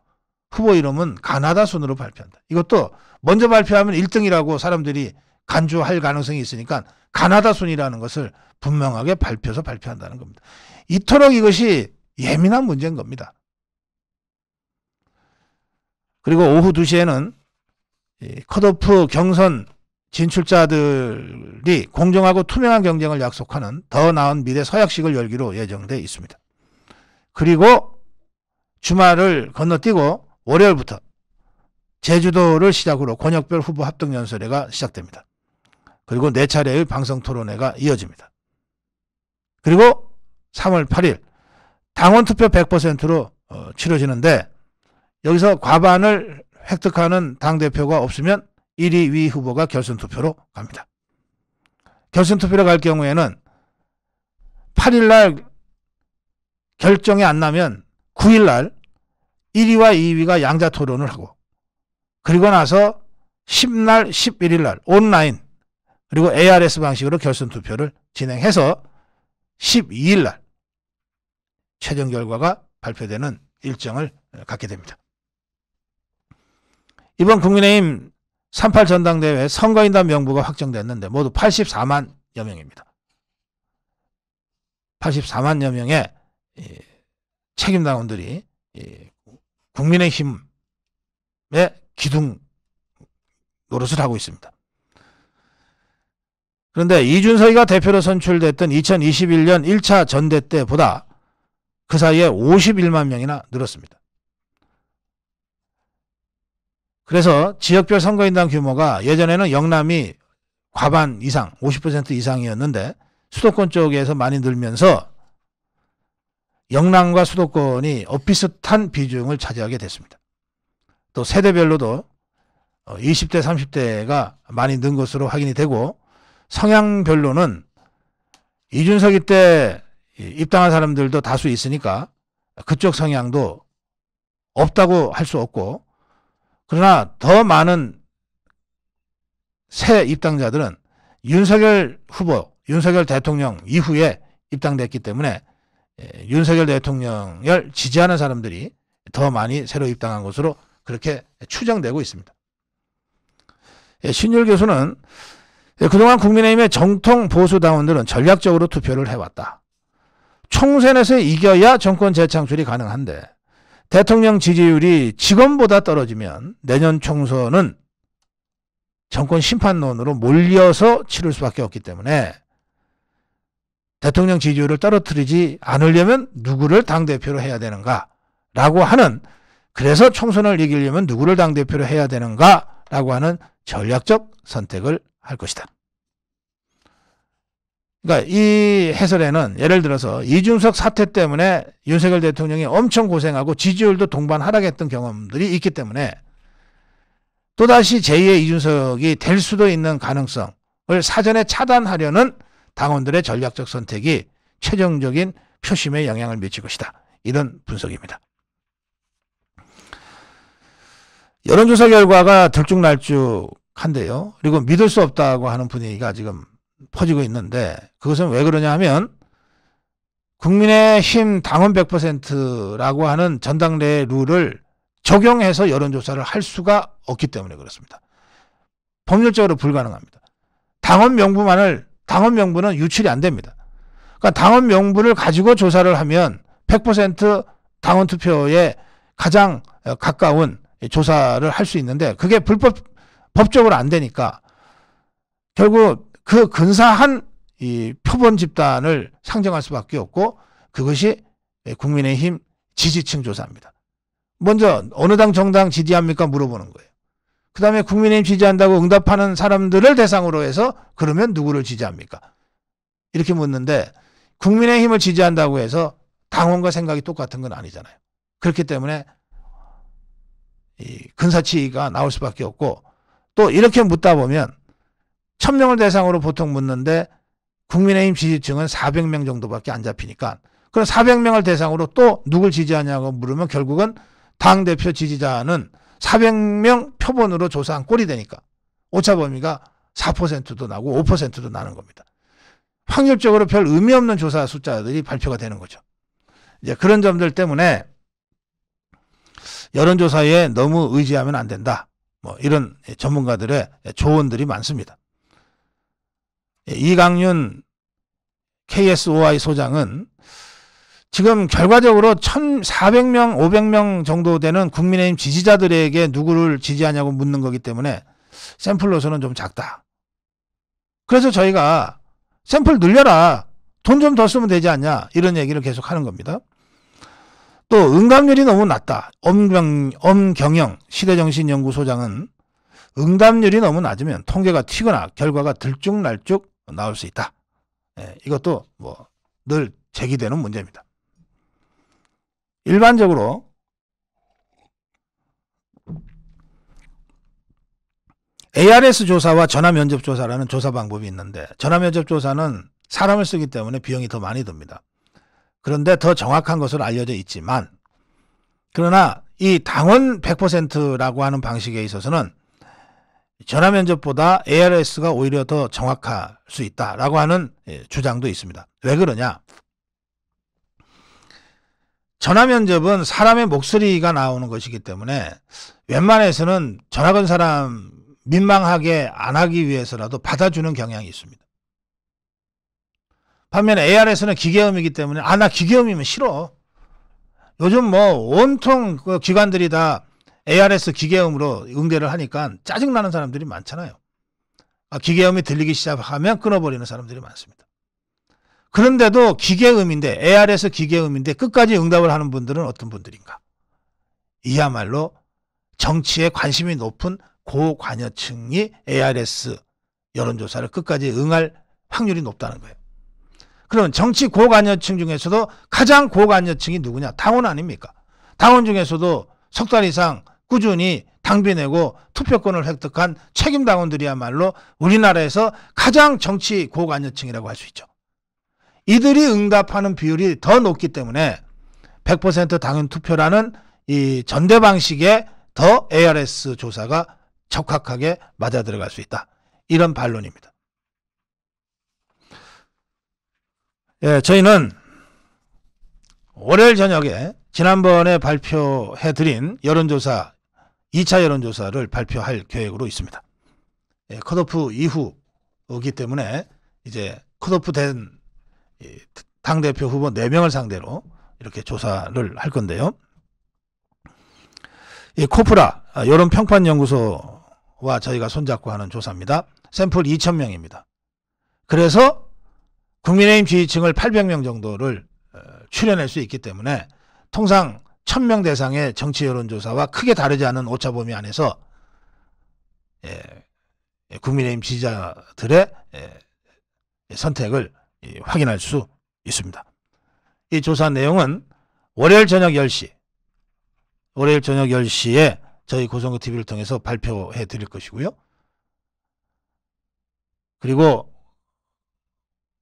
후보 이름은 가나다 순으로 발표한다. 이것도 먼저 발표하면 1등이라고 사람들이 간주할 가능성이 있으니까 가나다 순이라는 것을 분명하게 발표한다는 겁니다. 이토록 이것이 예민한 문제인 겁니다. 그리고 오후 2시에는 컷오프 경선 진출자들이 공정하고 투명한 경쟁을 약속하는 더 나은 미래 서약식을 열기로 예정돼 있습니다. 그리고 주말을 건너뛰고 월요일부터 제주도를 시작으로 권역별 후보 합동연설회가 시작됩니다. 그리고 4차례의 방송토론회가 이어집니다. 그리고 3월 8일 당원투표 100%로 치러지는데 여기서 과반을 획득하는 당대표가 없으면 1위, 2위 후보가 결선투표로 갑니다. 결선투표로 갈 경우에는 8일날 결정이 안 나면 9일날 1위와 2위가 양자토론을 하고 그리고 나서 10날, 11일날 온라인 그리고 ARS 방식으로 결선투표를 진행해서 12일날 최종 결과가 발표되는 일정을 갖게 됩니다. 이번 국민의힘 38 전당대회 선거인단 명부가 확정됐는데 모두 84만여 명입니다. 84만여 명의 책임당원들이 국민의힘의 기둥 노릇을 하고 있습니다. 그런데 이준석이가 대표로 선출됐던 2021년 1차 전대 때보다 그 사이에 51만 명이나 늘었습니다. 그래서 지역별 선거인단 규모가 예전에는 영남이 과반 이상 50% 이상이었는데 수도권 쪽에서 많이 늘면서 영남과 수도권이 엇비슷한 비중을 차지하게 됐습니다. 또 세대별로도 20대 30대가 많이 는 것으로 확인이 되고 성향별로는 이준석이 때 입당한 사람들도 다수 있으니까 그쪽 성향도 없다고 할 수 없고 그러나 더 많은 새 입당자들은 윤석열 후보, 윤석열 대통령 이후에 입당됐기 때문에 윤석열 대통령을 지지하는 사람들이 더 많이 새로 입당한 것으로 그렇게 추정되고 있습니다. 신율 교수는 그동안 국민의힘의 정통 보수당원들은 전략적으로 투표를 해왔다. 총선에서 이겨야 정권 재창출이 가능한데 대통령 지지율이 지금보다 떨어지면 내년 총선은 정권 심판론으로 몰려서 치를 수밖에 없기 때문에 대통령 지지율을 떨어뜨리지 않으려면 누구를 당대표로 해야 되는가 라고 하는 그래서 총선을 이기려면 누구를 당대표로 해야 되는가 라고 하는 전략적 선택을 할 것이다. 그러니까 이 해설에는 예를 들어서 이준석 사태 때문에 윤석열 대통령이 엄청 고생하고 지지율도 동반 하락했던 경험들이 있기 때문에 또다시 제2의 이준석이 될 수도 있는 가능성을 사전에 차단하려는 당원들의 전략적 선택이 최종적인 표심에 영향을 미칠 것이다. 이런 분석입니다. 여론조사 결과가 들쭉날쭉한데요. 그리고 믿을 수 없다고 하는 분위기가 지금 퍼지고 있는데 그것은 왜 그러냐 하면 국민의힘 당원 100%라고 하는 전당대회 룰을 적용해서 여론조사를 할 수가 없기 때문에 그렇습니다. 법률적으로 불가능합니다. 당원 명부는 유출이 안 됩니다. 그러니까 당원 명부를 가지고 조사를 하면 100% 당원 투표에 가장 가까운 조사를 할 수 있는데 그게 법적으로 안 되니까 결국 그 근사한 이 표본 집단을 상정할 수밖에 없고 그것이 국민의힘 지지층 조사입니다. 먼저 어느 당 정당 지지합니까 물어보는 거예요. 그 다음에 국민의힘 지지한다고 응답하는 사람들을 대상으로 해서 그러면 누구를 지지합니까? 이렇게 묻는데 국민의힘을 지지한다고 해서 당원과 생각이 똑같은 건 아니잖아요. 그렇기 때문에 이 근사치가 나올 수밖에 없고 또 이렇게 묻다 보면 1000명을 대상으로 보통 묻는데 국민의힘 지지층은 400명 정도밖에 안 잡히니까 그럼 400명을 대상으로 또 누굴 지지하냐고 물으면 결국은 당대표 지지자는 400명 표본으로 조사한 꼴이 되니까 오차 범위가 4%도 나고 5%도 나는 겁니다. 확률적으로 별 의미 없는 조사 숫자들이 발표가 되는 거죠. 이제 그런 점들 때문에 여론조사에 너무 의지하면 안 된다. 뭐 이런 전문가들의 조언들이 많습니다. 이강윤 KSOI 소장은 지금 결과적으로 1,400명, 500명 정도 되는 국민의힘 지지자들에게 누구를 지지하냐고 묻는 거기 때문에 샘플로서는 좀 작다. 그래서 저희가 샘플 늘려라. 돈 좀 더 쓰면 되지 않냐. 이런 얘기를 계속 하는 겁니다. 또 응답률이 너무 낮다. 엄경영 시대정신연구소장은 응답률이 너무 낮으면 통계가 튀거나 결과가 들쭉날쭉 나올 수 있다. 이것도 뭐 늘 제기되는 문제입니다. 일반적으로 ARS 조사와 전화면접 조사라는 조사 방법이 있는데 전화면접 조사는 사람을 쓰기 때문에 비용이 더 많이 듭니다. 그런데 더 정확한 것으로 알려져 있지만 그러나 이 당원 100%라고 하는 방식에 있어서는 전화면접보다 ARS가 오히려 더 정확할 수 있다라고 하는 주장도 있습니다. 왜 그러냐? 전화면접은 사람의 목소리가 나오는 것이기 때문에 웬만해서는 전화 건 사람 민망하게 안 하기 위해서라도 받아주는 경향이 있습니다. 반면에 ARS는 기계음이기 때문에 나 기계음이면 싫어. 요즘 뭐 온통 그 기관들이 다 ARS 기계음으로 응대를 하니까 짜증나는 사람들이 많잖아요. 기계음이 들리기 시작하면 끊어버리는 사람들이 많습니다. 그런데도 기계음인데 ARS 기계음인데 끝까지 응답을 하는 분들은 어떤 분들인가? 이야말로 정치에 관심이 높은 고관여층이 ARS 여론조사를 끝까지 응할 확률이 높다는 거예요. 그러면 정치 고관여층 중에서도 가장 고관여층이 누구냐? 당원 아닙니까? 당원 중에서도 석 달 이상 꾸준히 당비 내고 투표권을 획득한 책임당원들이야말로 우리나라에서 가장 정치 고관여층이라고 할 수 있죠. 이들이 응답하는 비율이 더 높기 때문에 100% 당원 투표라는 이 전대 방식에 더 ARS 조사가 적합하게 맞아 들어갈 수 있다. 이런 반론입니다. 저희는 월요일 저녁에 지난번에 발표해드린 여론조사 2차 여론조사를 발표할 계획으로 있습니다. 컷오프 이후이기 때문에 이제 컷오프 된 당대표 후보 4명을 상대로 이렇게 조사를 할 건데요. 이 코프라 여론평판연구소와 저희가 손잡고 하는 조사입니다. 샘플 2,000명입니다. 그래서 국민의힘 지지층을 800명 정도를 추려낼 수 있기 때문에 통상 1000명 대상의 정치 여론조사와 크게 다르지 않은 오차범위 안에서 국민의힘 지지자들의 선택을 확인할 수 있습니다. 이 조사 내용은 월요일 저녁 10시에 저희 고성구 TV를 통해서 발표해 드릴 것이고요. 그리고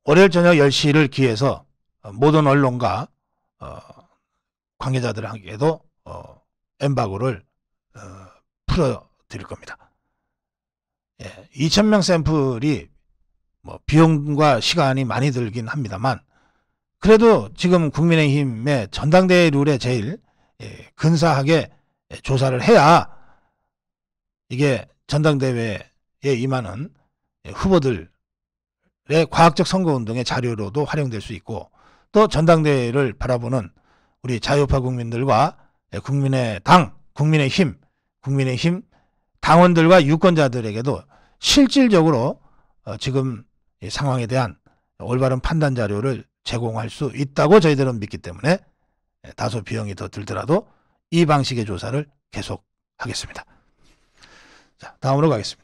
월요일 저녁 10시를 기해서 모든 언론과 관계자들에게도 엠바고를 풀어드릴 겁니다. 2,000명 샘플이 뭐 비용과 시간이 많이 들긴 합니다만 그래도 지금 국민의힘의 전당대회 룰에 제일 근사하게 조사를 해야 이게 전당대회에 임하는 후보들의 과학적 선거운동의 자료로도 활용될 수 있고 또 전당대회를 바라보는 우리 자유파 국민들과 국민의당, 국민의힘 당원들과 유권자들에게도 실질적으로 지금 이 상황에 대한 올바른 판단 자료를 제공할 수 있다고 저희들은 믿기 때문에 다소 비용이 더 들더라도 이 방식의 조사를 계속하겠습니다. 자, 다음으로 가겠습니다.